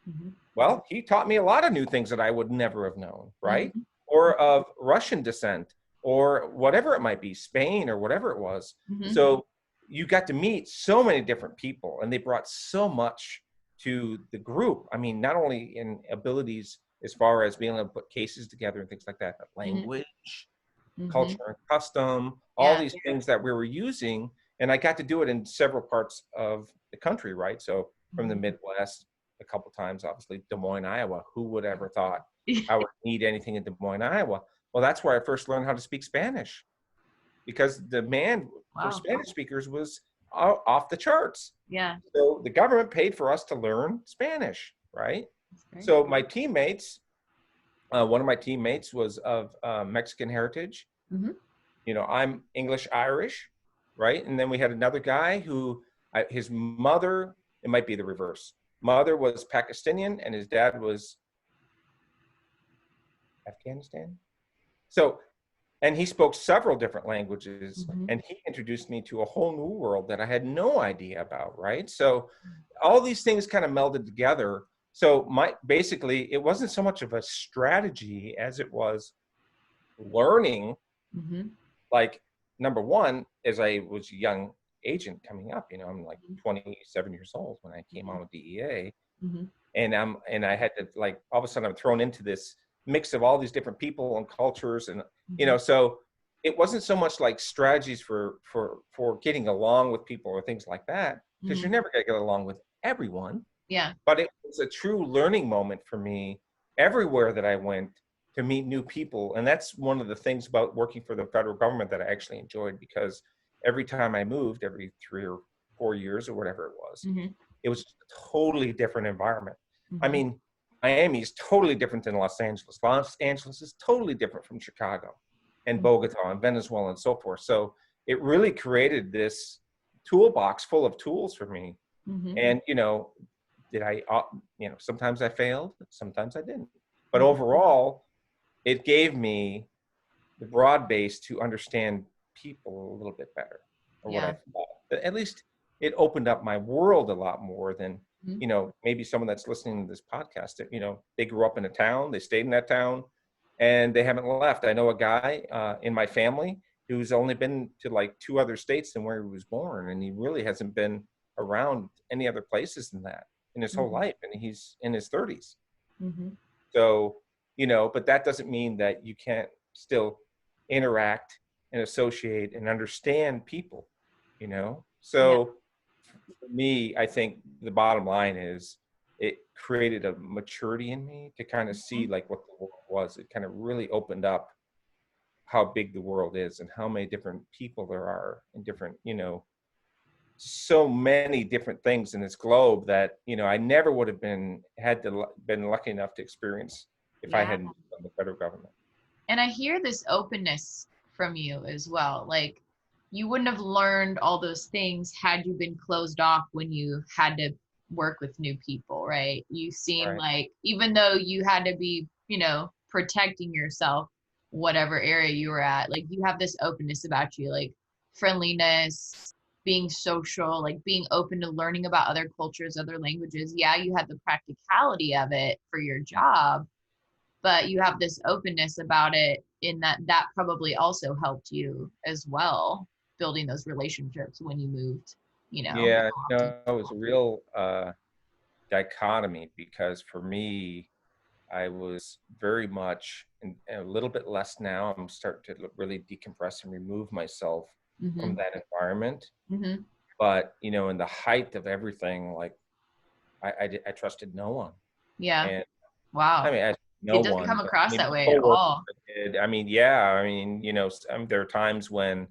Mm-hmm. well, he taught me a lot of new things that I would never have known, right? Mm-hmm. Or of Russian descent, or whatever it might be, Spain or whatever it was. Mm-hmm. So you got to meet so many different people, and they brought so much to the group. I mean, not only in abilities as far as being able to put cases together and things like that, but language, Mm-hmm. culture and custom, all Yeah. these things that we were using. And I got to do it in several parts of the country, right? So from the Mm-hmm. Midwest, a couple times, obviously, Des Moines, Iowa. Who would ever thought I would need anything in Des Moines, Iowa? Well, that's where I first learned how to speak Spanish, because the demand for Wow. Spanish speakers was off the charts. Yeah. So the government paid for us to learn Spanish, right? That's great. So my teammates, one of my teammates was of Mexican heritage. Mm-hmm. I'm English Irish, right? And then we had another guy who, his mother, it might be the reverse. Mother was Pakistani and his dad was Afghanistan. So, and he spoke several different languages, Mm-hmm. and he introduced me to a whole new world that I had no idea about, right? So all these things kind of melded together. So basically, it wasn't so much of a strategy as it was learning. Mm-hmm. Like, number one, as I was a young agent coming up, I'm like 27 years old when I came on with DEA. Mm-hmm. And I had to, like, all of a sudden I'm thrown into this mix of all these different people and cultures. And, so it wasn't so much like strategies for getting along with people or things like that, because you're never going to get along with everyone. Yeah. But it was a true learning moment for me everywhere that I went, to meet new people. And that's one of the things about working for the federal government that I actually enjoyed, because every time I moved, every 3 or 4 years or whatever it was, Mm-hmm. it was a totally different environment. Mm-hmm. I mean, Miami is totally different than Los Angeles. Los Angeles is totally different from Chicago and Bogota and Venezuela and so forth. So it really created this toolbox full of tools for me. Mm-hmm. And, did I, sometimes I failed, sometimes I didn't. But overall, it gave me the broad base to understand people a little bit better, or what I thought. But at least it opened up my world a lot more than, maybe someone that's listening to this podcast, that, they grew up in a town, they stayed in that town, and they haven't left. I know a guy in my family who's only been to like 2 other states than where he was born, and he really hasn't been around any other places than that in his whole life, and he's in his 30s. Mm-hmm. So, but that doesn't mean that you can't still interact and associate and understand people, So for me, I think the bottom line is, it created a maturity in me to kind of see like what the world was. It kind of really opened up how big the world is and how many different people there are, and different, so many different things in this globe that, I never would have been lucky enough to experience if I Yeah. hadn't done the federal government. And I hear this openness from you as well. Like you wouldn't have learned all those things had you been closed off when you had to work with new people, right? You seem Right. like even though you had to be, protecting yourself, whatever area you were at, like you have this openness about you, like friendliness, being social, like being open to learning about other cultures, other languages. Yeah, you had the practicality of it for your job, but you have this openness about it in that probably also helped you as well building those relationships when you moved, Yeah, more often. it was a real dichotomy because for me, I was very much a little bit less now. I'm starting to really decompress and remove myself from Mhm. that environment. Mhm. But, in the height of everything, like I trusted no one. Yeah. And I Wow. mean, no It doesn't one, come but across my that way at coworkers all. did. I mean, yeah, there are times when,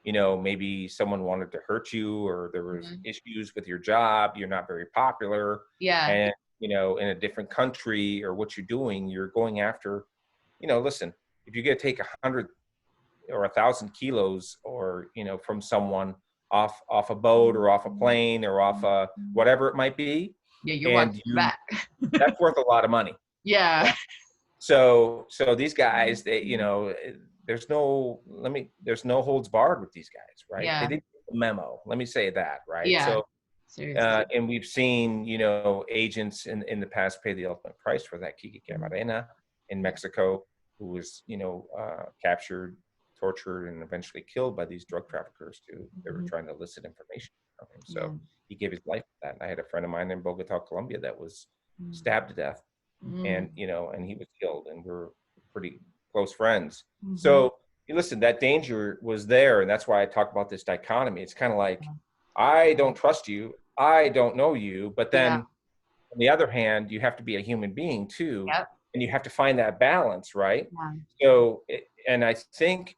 maybe someone wanted to hurt you or there was Mhm. issues with your job, you're not very popular, Yeah. and, in a different country or what you're doing, you're going after, listen, if you're going to take 100 or 1,000 kilos or, from someone off a boat or off a plane or off whatever it might be, Yeah, you're and watching your back. that's worth a lot of money. Yeah. So these guys, there's no holds barred with these guys, right? They Yeah. didn't get the memo. Let me say that, right? Yeah. So, Seriously. and we've seen, agents in the past pay the ultimate price for that. Kiki Camarena in Mexico, who was, captured, tortured, and eventually killed by these drug traffickers too. They were Mhm. trying to elicit information from him. Yeah. So he gave his life for that. I had a friend of mine in Bogota, Colombia, that was Mm. stabbed to death, and Mm. and he was killed, and we're pretty close friends. Mhm. So listen, that danger was there, and that's why I talk about this dichotomy. It's kind of like, I don't trust you, I don't know you, but Yeah. then on the other hand, you have to be a human being too, Yep. and you have to find that balance, right? Yeah. So and I think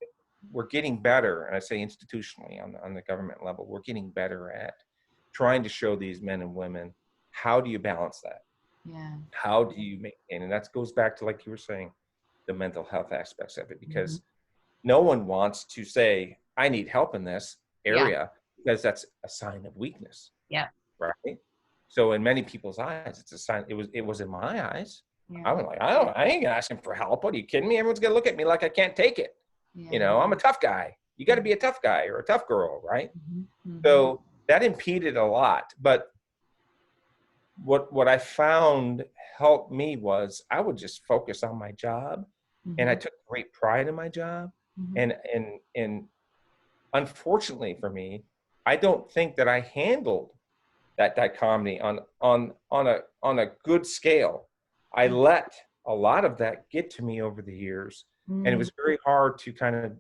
we're getting better, and I say institutionally on the government level, we're getting better at trying to show these men and women, how do you balance that? Yeah. How do you maintain? And that goes back to, like you were saying, the mental health aspects of it, Mhm. because no one wants to say, I need help in this Yeah. area, because that's a sign of weakness, Yeah. right? So in many people's eyes, it's a sign. It was in my eyes. I Yeah. was like, I ain't gonna ask him for help. What, are you kidding me? Everyone's gonna look at me like I can't take it. Yeah. I'm a tough guy. You got to be a tough guy or a tough girl, right? Mhm. Mhm. So that impeded a lot. But what I found helped me was I would just focus on my job, and I Mhm. took great pride in my job. Mhm. And unfortunately for me, I don't think that I handled that dichotomy on a good scale. I let a lot of that get to me over the years, and it Mhm. was very hard to kind of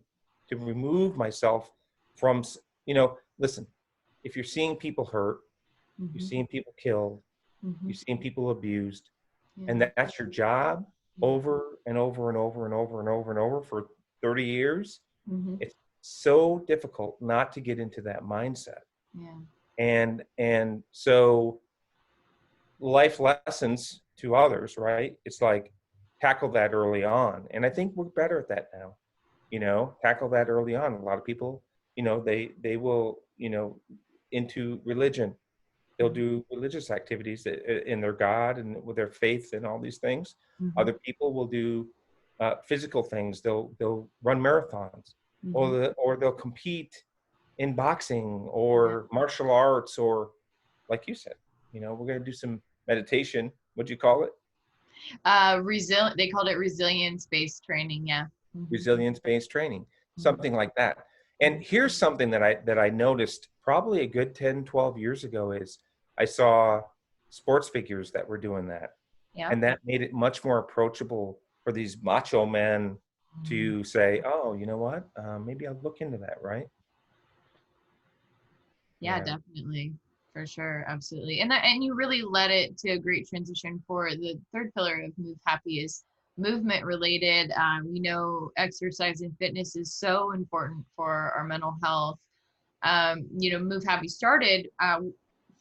to remove myself from, listen, if you're seeing people hurt, you're Mhm. seeing people killed, Mhm. you're seeing people abused, and Yeah. that's your job Yeah. over and over and over and over and over and over for 30 years, Mhm. it's so difficult not to get into that mindset. Yeah. And so life lessons to others, right? It's like, tackle that early on. And I think we're better at that now. Tackle that early on. A lot of people, they will, into religion. They'll Mhm. do religious activities in their God and with their faith and all these things. Mhm. Other people will do physical things. They'll run marathons, Mhm. or they'll compete in boxing Yeah. or martial arts, or like you said, we're going to do some meditation. What'd you call it? Resilient. They called it resilience-based training. Yeah. Mhm. Resilience-based training, Mhm. something like that. And here's something that I noticed probably a good 10, 12 years ago is I saw sports figures that were doing that. Yeah. And that made it much more approachable for these macho men Mhm. to say, oh, you know what? Maybe I'll look into that, right? Yeah, Yeah. definitely. For sure. Absolutely. And you really led it to a great transition for the third pillar of Move Happy is movement related. We know exercise and fitness is so important for our mental health. Move Happy started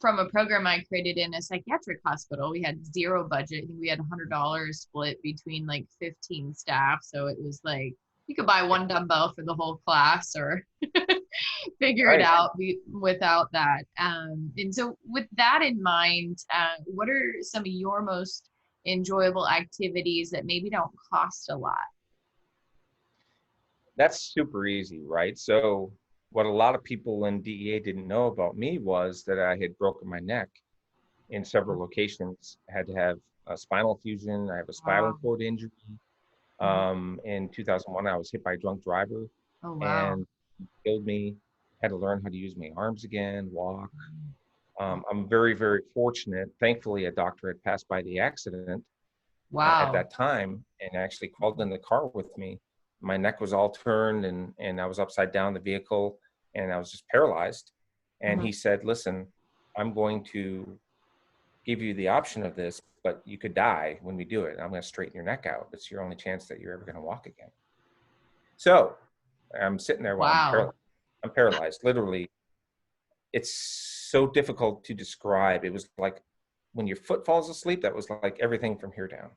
from a program I created in a psychiatric hospital. We had zero budget. I think we had $100 split between like 15 staff. So it was like you could buy one dumbbell for the whole class or figure it Right. out without that. And so with that in mind, what are some of your most enjoyable activities that maybe don't cost a lot? That's super easy, right? So what a lot of people in DEA didn't know about me was that I had broken my neck in several locations. I had to have a spinal fusion. I have a spinal Wow. cord injury. In 2001, I was hit by a drunk driver Oh, wow. and killed me. Had to learn how to use my arms again, walk. I'm very, very fortunate. Thankfully, a doctor had passed by the accident at Wow. that time and actually crawled in the car with me. My neck was all turned and I was upside down in the vehicle and I was just paralyzed. And Mhm. he said, listen, I'm going to give you the option of this, but you could die when we do it. I'm going to straighten your neck out. It's your only chance that you're ever going to walk again. So I'm sitting there while Wow. I'm paralyzed. Literally, it's so difficult to describe. It was like when your foot falls asleep, that was like everything from here down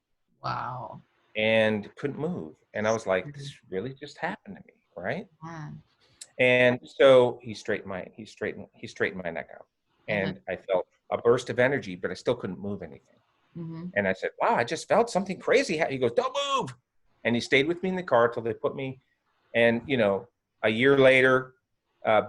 Wow. and couldn't move. And I was like, this really just happened to me, right? Yeah. And so he straightened my neck out. Uh-huh. And I felt a burst of energy, but I still couldn't move anything. Mhm. And I said, wow, I just felt something crazy. He goes, don't move. And he stayed with me in the car till they put me. And, a year later,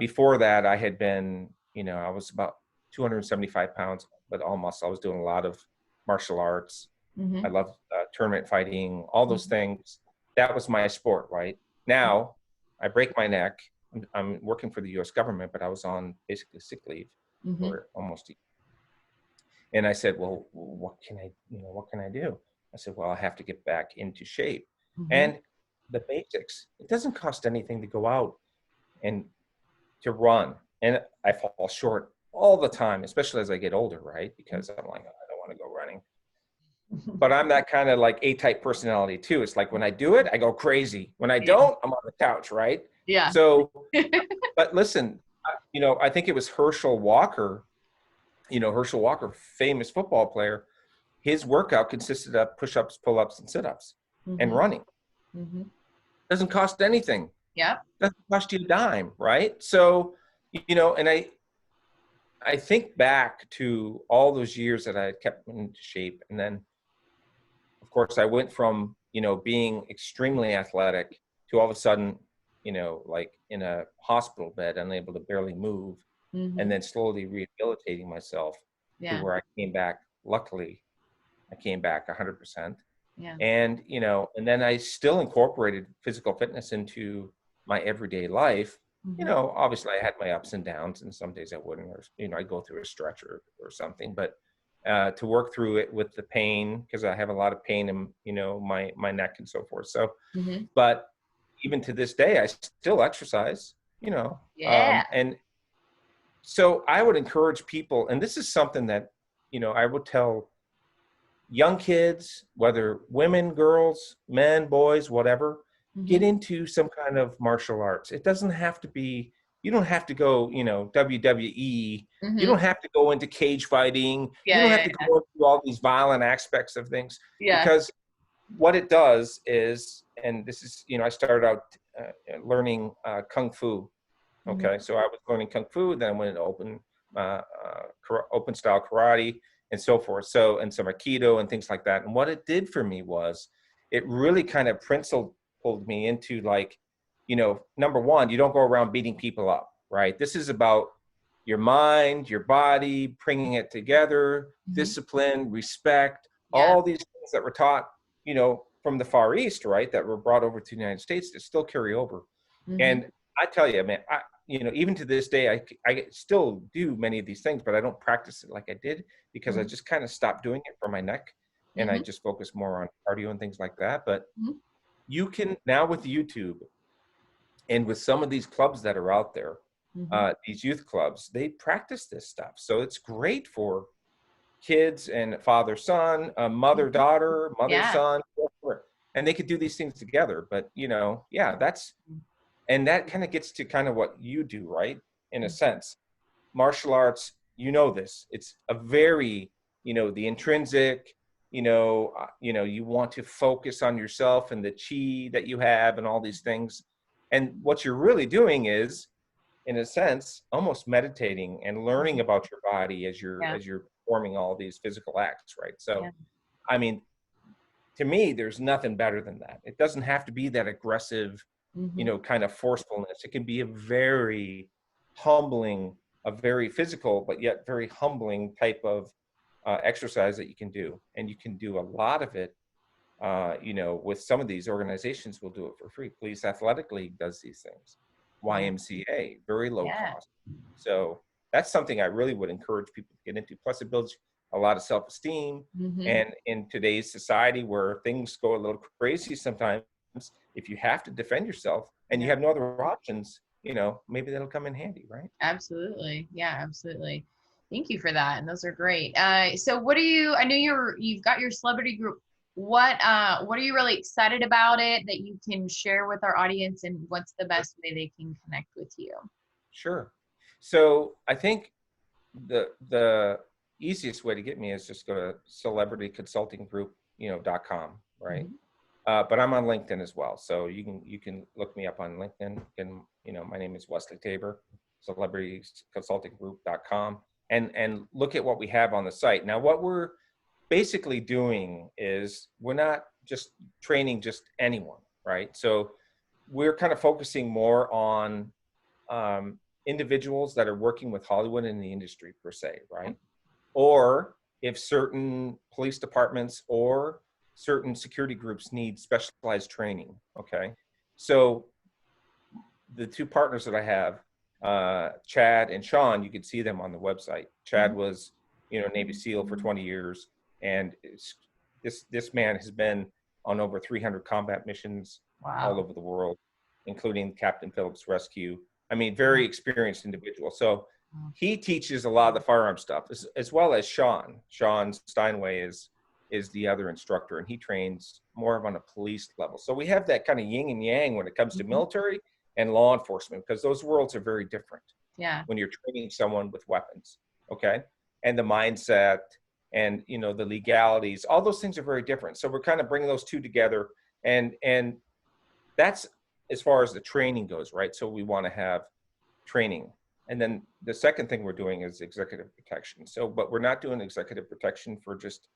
before that, I had been, I was about 275 pounds, but all muscle. I was doing a lot of martial arts. I Mhm. love tournament fighting, all those Mhm. things. That was my sport, right? Now, I break my neck. I'm working for the U.S. government, but I was on basically sick leave Mhm. for almost a year. And I said, well, what can I do? I said, well, I have to get back into shape. Mhm. And the basics, it doesn't cost anything to go out and to run. And I fall short all the time, especially as I get older, right? Because I'm like, I don't want to go running. But I'm that kind of like A-type personality too. It's like when I do it, I go crazy. When I Yeah. don't, I'm on the couch, right? Yeah. So, but listen, I think it was Herschel Walker, famous football player. His workout consisted of push-ups, pull-ups, and sit-ups and Mhm. running. Mhm. Doesn't cost anything. Yep. Doesn't cost you a dime, right? So, and I think back to all those years that I had kept into shape. And then, of course, I went from, being extremely athletic to all of a sudden, like in a hospital bed, unable to barely move, and Mhm. then slowly rehabilitating myself to Yeah. where I came back. Luckily, I came back 100%. Yeah. And, and then I still incorporated physical fitness into my everyday life. Mhm. Obviously I had my ups and downs and some days I wouldn't, or, I go through a stretch or something, but to work through it with the pain, because I have a lot of pain in, my neck and so forth. So, Mhm. but even to this day, I still exercise, Yeah. and so I would encourage people, and this is something that, I would tell young kids, whether women, girls, men, boys, whatever, get Mhm. into some kind of martial arts. It doesn't have to be, you don't have to go, WWE. You Mhm. don't have to go into cage fighting. You Yeah. don't have Yeah. to go into all these violent aspects of things, Yeah. because what it does is, and this is, I started out learning Kung Fu. Mhm. Okay, so I was learning Kung Fu, then I went into open style karate and so forth. So, and some Aikido and things like that. And what it did for me was it really kind of principled me into like, number one, you don't go around beating people up, right? This is about your mind, your body, bringing it together, Mhm. discipline, respect, Yeah. all these things that were taught, from the Far East, right, that were brought over to the United States that still carry over. Mhm. And I tell you, man, even to this day, I still do many of these things, but I don't practice it like I did because I Mhm. just kind of stopped doing it for my neck and I Mhm. just focus more on cardio and things like that. But Mhm. you can now with YouTube and with some of these clubs that are out there, Mhm. these youth clubs, they practice this stuff. So it's great for kids and father son, mother Mhm. daughter, mother Yeah. son, and they could do these things together. But yeah, and that kind of gets to kind of what you do, right? in a sense. Martial arts, you know this, it's a very, the intrinsic, you want to focus on yourself and the chi that you have and all these things. And what you're really doing is, in a sense, almost meditating and learning about your body as you're performing all these physical acts, right? So, I mean, to me, there's nothing better than that. It doesn't have to be that aggressive, kind of forcefulness. It can be a very humbling, a very physical, but yet very humbling type of exercise that you can do. And you can do a lot of it, with some of these organizations will do it for free. Police Athletic League does these things. YMCA, very low cost. So that's something I really would encourage people to get into. Plus it builds a lot of self-esteem. And in today's society where things go a little crazy sometimes, if you have to defend yourself and you have no other options, maybe that'll come in handy, right? Absolutely. Yeah, absolutely. Thank you for that. And those are great. So what I know you've got your celebrity group. What are you really excited about it that you can share with our audience, and what's the best way they can connect with you? Sure. So I think the easiest way to get me is just go to celebrityconsultinggroup.com, right? But I'm on LinkedIn as well. So you can look me up on LinkedIn. And, my name is Wesley Tabor, celebrityconsultinggroup.com, and look at what we have on the site. Now, what we're basically doing is we're not just training just anyone, right? So we're kind of focusing more on individuals that are working with Hollywood in the industry per se, right? Or if certain police departments or certain security groups need specialized training, okay? So the two partners that I have, Chad and Sean, you can see them on the website. Chad was, Navy SEAL for 20 years. And this man has been on over 300 combat missions all over the world, including Captain Phillips Rescue. I mean, very experienced individual. So he teaches a lot of the firearm stuff, as well as Sean. Sean Steinway is the other instructor, and he trains more of on a police level. So we have that kind of yin and yang when it comes to military and law enforcement, because those worlds are very different. Yeah. When you're training someone with weapons, okay? And the mindset and, the legalities, all those things are very different. So we're kind of bringing those two together, and that's as far as the training goes, right? So we want to have training. And then the second thing we're doing is executive protection. So, but we're not doing executive protection for just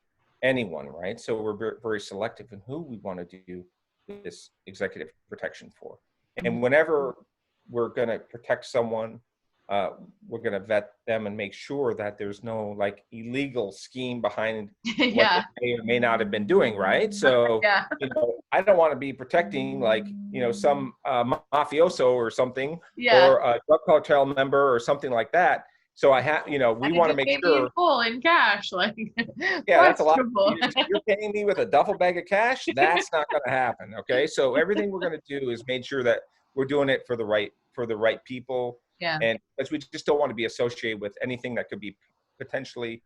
anyone, right? So we're very, very selective in who we want to do this executive protection for. And whenever we're going to protect someone, we're going to vet them and make sure that there's no like illegal scheme behind what they may or may not have been doing, right? So, I don't want to be protecting like, some mafioso or something, or a drug cartel member or something like that. So I have, we want to make sure. In full in cash, like that's a lot. You're paying me with a duffel bag of cash. That's not going to happen. Okay, so everything we're going to do is make sure that we're doing it for the right people. Yeah. And because we just don't want to be associated with anything that could be potentially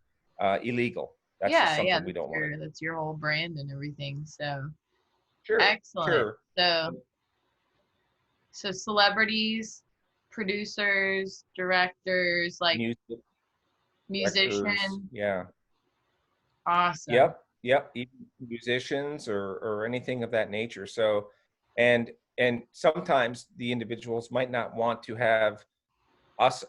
illegal. That's just something we don't want. That's your whole brand and everything. So sure, excellent. Sure. So celebrities, producers, directors, like musicians. Yeah. Awesome. Yep. Even musicians or anything of that nature. So, and sometimes the individuals might not want to have us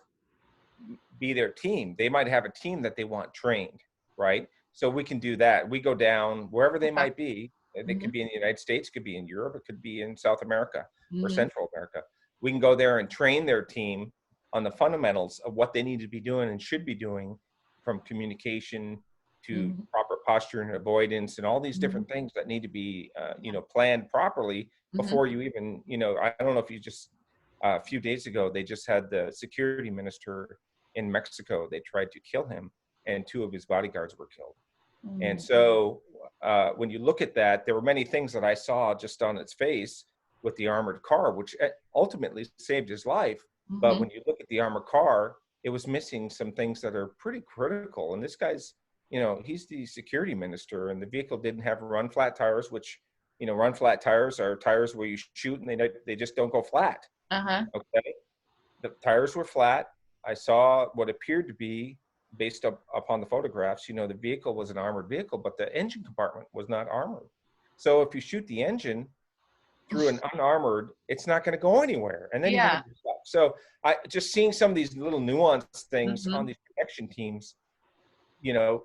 be their team. They might have a team that they want trained, right? So we can do that. We go down wherever they might be. They could be in the United States, could be in Europe, it could be in South America or Central America. We can go there and train their team on the fundamentals of what they need to be doing and should be doing, from communication to proper posture and avoidance and all these different things that need to be, planned properly before you even, I don't know if you just, a few days ago, they just had the security minister in Mexico. They tried to kill him, and 2 of his bodyguards were killed. And so when you look at that, there were many things that I saw just on its face with the armored car, which ultimately saved his life. But when you look at the armored car, it was missing some things that are pretty critical. And this guy's, he's the security minister, and the vehicle didn't have run flat tires, which, run flat tires are tires where you shoot and they just don't go flat. Okay. the tires were flat. I saw what appeared to be, based upon the photographs, the vehicle was an armored vehicle, but the engine compartment was not armored. So if you shoot the engine through an unarmored, it's not going to go anywhere, and then you're going Yeah. to be stuck. So I just seeing some of these little nuanced things on Mm-hmm. these protection teams,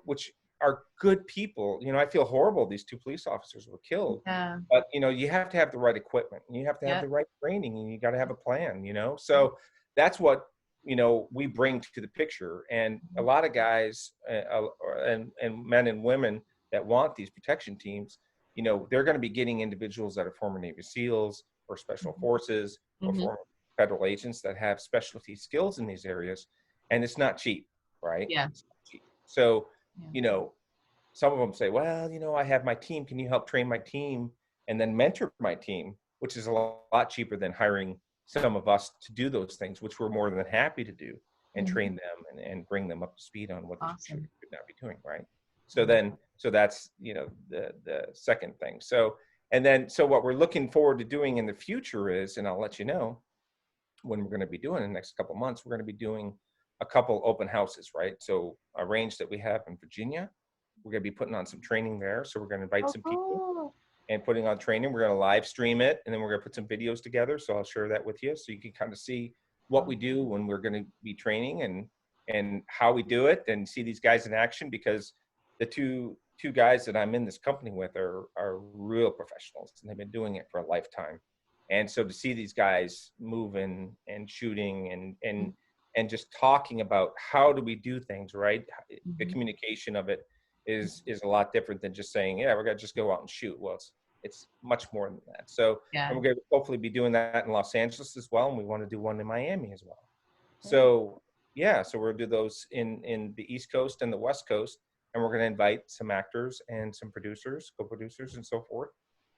which are good people. I feel horrible these two police officers were killed, Yeah. but you have to have the right equipment, and you have to have Yep. the right training, and you got to have a plan. So that's what we bring to the picture. And a lot of guys and men and women that want these protection teams, they're going to be getting individuals that are former Navy SEALs or special forces or Mm-hmm. former federal agents that have specialty skills in these areas, and it's not cheap, right? Yeah. It's not cheap. So Yeah. some of them say, well, I have my team. Can you help train my team and then mentor my team, which is a lot cheaper than hiring some of us to do those things, which we're more than happy to do, and Mhm. train them and bring them up to speed on what they should Awesome. not be doing, right? So that's the second thing. So what we're looking forward to doing in the future is, and I'll let you know when we're going to be doing in the next couple of months, we're going to be doing a couple open houses, right? So a range that we have in Virginia, we're going to be putting on some training there. So we're going to invite Oh, some people cool. and putting on training. We're going to live stream it, and then we're going to put some videos together. So I'll share that with you, so you can kind of see what we do when we're going to be training, and how we do it, and see these guys in action, because the two guys that I'm in this company with are real professionals, and they've been doing it for a lifetime. And so to see these guys moving and shooting and just talking about how do we do things, right? The Mhm. communication of it is a lot different than just saying, yeah, we're gonna just go out and shoot. Well, it's much more than that. So, Yeah. and we're gonna hopefully be doing that in Los Angeles as well, and we want to do one in Miami as well. Great. So yeah, so we'll do those in the East Coast and the West Coast, and we're gonna invite some actors and some producers, co-producers, and so forth,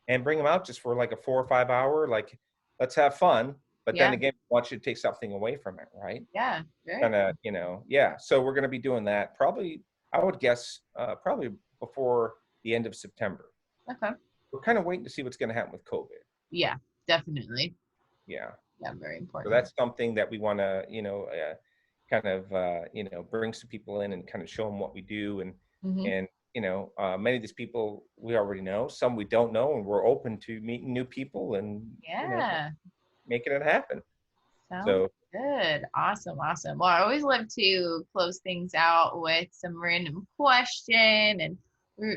and bring them out just for like a 4 or 5 hour, like, let's have fun. But then Yeah. again, we want you to take something away from it, right? Yeah. Very Kind of, yeah. So we're going to be doing that probably, I would guess, probably before the end of September. cool. Okay. We're kind of waiting to see what's going to happen with COVID. Yeah. Definitely. Yeah. Yeah. Very So important. that's something that we want to, kind of, bring some people in and kind of show them what we do. Hmm. And, many of these people we already know, some we don't know, and we're open to meeting new people and, Yeah. making it happen. Sounds So, good. Awesome. Awesome. Well, I always love to close things out with some random question, and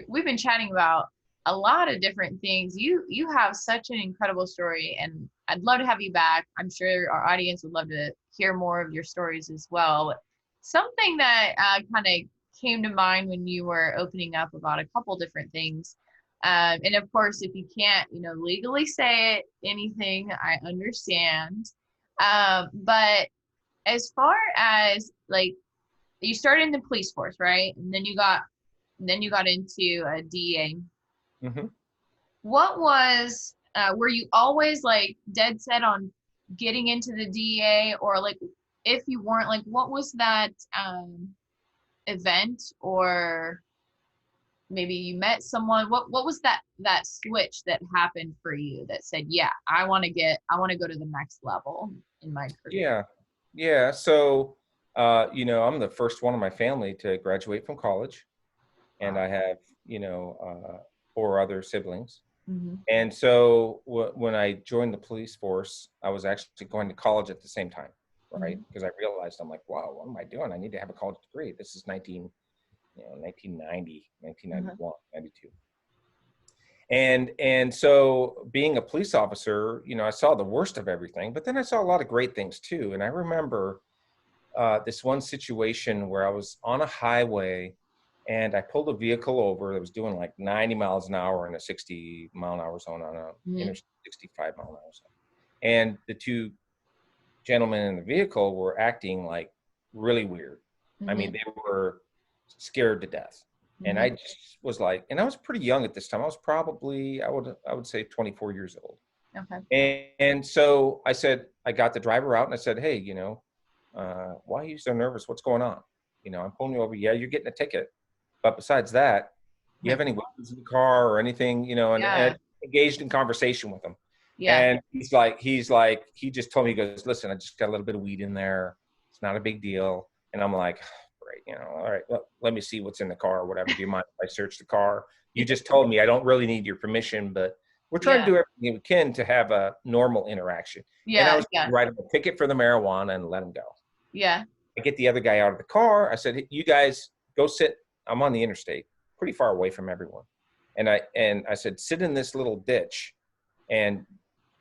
we've been chatting about a lot of different things. You have such an incredible story, and I'd love to have you back. I'm sure our audience would love to hear more of your stories as well. But something that kind of came to mind when you were opening up about a couple different things. And of course, if you can't, legally say it, anything, I understand. But as far as like, you started in the police force, right? And then you got into a DA. mhm. What was were you always like dead set on getting into the DA, or like if you weren't, like what was that event, or maybe you met someone, what was that switch that happened for you that said, yeah, I want to go to the next level in my career? Yeah. Yeah. So, I'm the first one in my family to graduate from college, and Wow. I have, 4 other siblings. Hmm. And so when I joined the police force, I was actually going to college at the same time, right? Hmm. Because I realized, I'm like, wow, what am I doing? I need to have a college degree. This is 1990, Uh-huh. 1991, 92. And so being a police officer, I saw the worst of everything, but then I saw a lot of great things too. And I remember this one situation where I was on a highway, and I pulled a vehicle over that was doing like 90 miles an hour in a 60-mile-an-hour zone on a Hmm. 65-mile-an-hour zone. And the two gentlemen in the vehicle were acting like really weird. I mean, Hmm. they were scared to death. And Hmm. I just was like, and I was pretty young at this time. I was probably, I would say 24 years old. Okay. And so I said, I got the driver out and I said, hey, why are you so nervous? What's going on? I'm pulling you over. Yeah, you're getting a ticket. But besides that, you have Like, any weapons in the car or anything, and yeah. engaged in conversation with them. Yeah. And he just told me, he goes, listen, I just got a little bit of weed in there. It's not a big deal. And I'm like, great, you know, all right, well, let me see what's in the car or whatever. Do you mind if I search the car? You just told me I don't really need your permission, but we're trying to do everything we can to have a normal interaction. And I Yeah. was going to write him a ticket for the marijuana and let him go. Yeah. I get the other guy out of the car. I said, you guys go sit. I'm on the interstate, pretty far away from everyone. And I said, sit in this little ditch and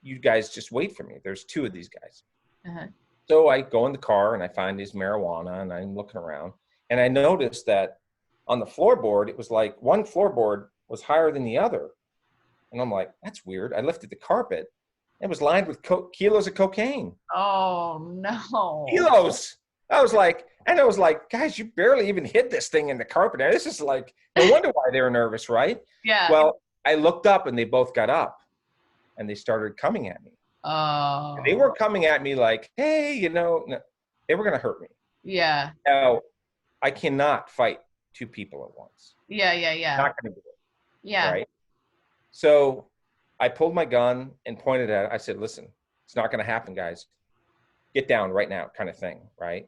you guys just wait for me. There's two of these guys. Uh-huh. So I go in the car and I find his marijuana and I'm looking around and I noticed that on the floorboard, it was like one floorboard was higher than the other. And I'm like, that's weird. I lifted the carpet. It was lined with kilos of cocaine. Oh no. Kilos. I was like, guys, you barely even hid this thing in the carpet. This is like, no wonder why they were nervous, right? Yeah. Well, I looked up and they both got up and they started coming at me. Oh. And they weren't coming at me like, hey, you know, no, they were going to hurt me. Yeah. Now, I cannot fight two people at once. Yeah. Not going to do it. Yeah. Right. So I pulled my gun and pointed at it. I said, listen, it's not going to happen, guys. Get down right now, kind of thing. Right.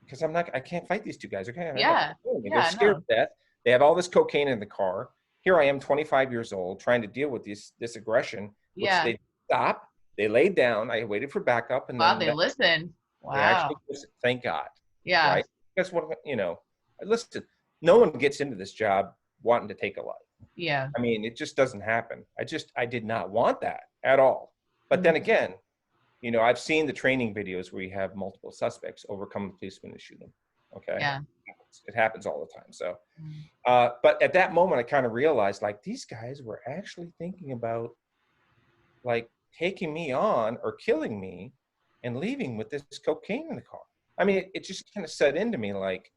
Because I can't fight these two guys. Okay. Yeah. They're scared to death. They have all this cocaine in the car. Here I am, 25 years old, trying to deal with this aggression, which they stopped. They laid down. I waited for backup. And then they listened. Wow. They actually listened. Thank God. Yeah. Right. That's what, you know, listen, no one gets into this job wanting to take a life. Yeah. I mean, it just doesn't happen. I did not want that at all. But then again, you know, I've seen the training videos where you have multiple suspects overcome the policeman and shoot them. Okay. Yeah. It happens all the time. So, but at that moment, I kind of realized like these guys were actually thinking about like taking me on or killing me and leaving with this cocaine in the car. I mean, it just kind of set into me like,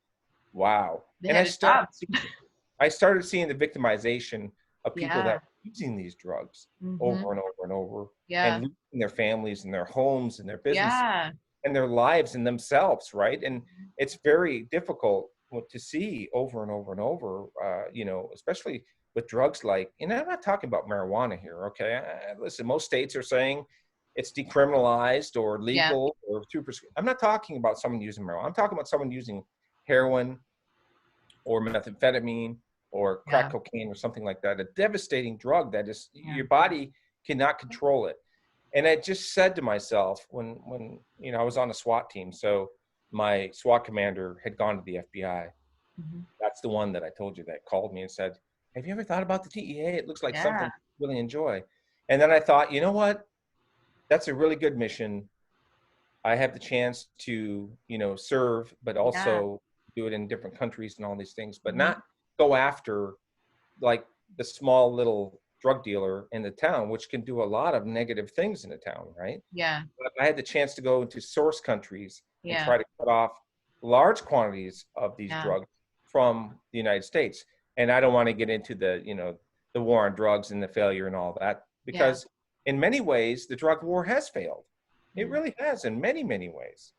wow. And I started seeing the victimization of people that were using these drugs over and over and over and losing their families and their homes and their businesses and their lives and themselves. Right. And it's very difficult to see over and over and over, you know, especially with drugs like, and I'm not talking about marijuana here. Okay. Listen, most states are saying it's decriminalized or legal or through prescription. I'm not talking about someone using marijuana. I'm talking about someone using heroin or methamphetamine or crack cocaine or something like that, a devastating drug that is your body cannot control it. And I just said to myself when you know, I was on a SWAT team. So my SWAT commander had gone to the FBI. That's the one that I told you that called me and said, have you ever thought about the TEA? It looks like something you really enjoy. And then I thought, you know what? That's a really good mission. I have the chance to, you know, serve, but also do it in different countries and all these things, but not go after like the small little drug dealer in the town, which can do a lot of negative things in the town, right? Yeah. But I had the chance to go into source countries and try to cut off large quantities of these drugs from the United States. And I don't want to get into the, you know, the war on drugs and the failure and all that, because in many ways, the drug war has failed. It really has in many, many ways.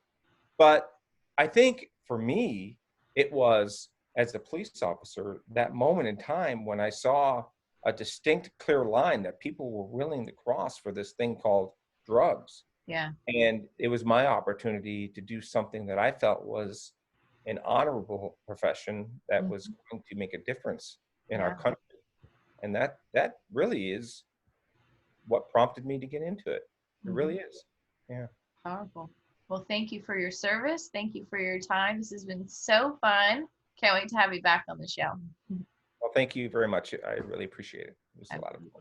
But I think for me, it was, as a police officer, that moment in time when I saw a distinct, clear line that people were willing to cross for this thing called drugs. Yeah. And it was my opportunity to do something that I felt was an honorable profession that was going to make a difference in our country. And that really is what prompted me to get into it. It really is. Yeah. Powerful. Well, thank you for your service. Thank you for your time. This has been so fun. Can't wait to have you back on the show. Well, thank you very much. I really appreciate it. It was a lot of fun.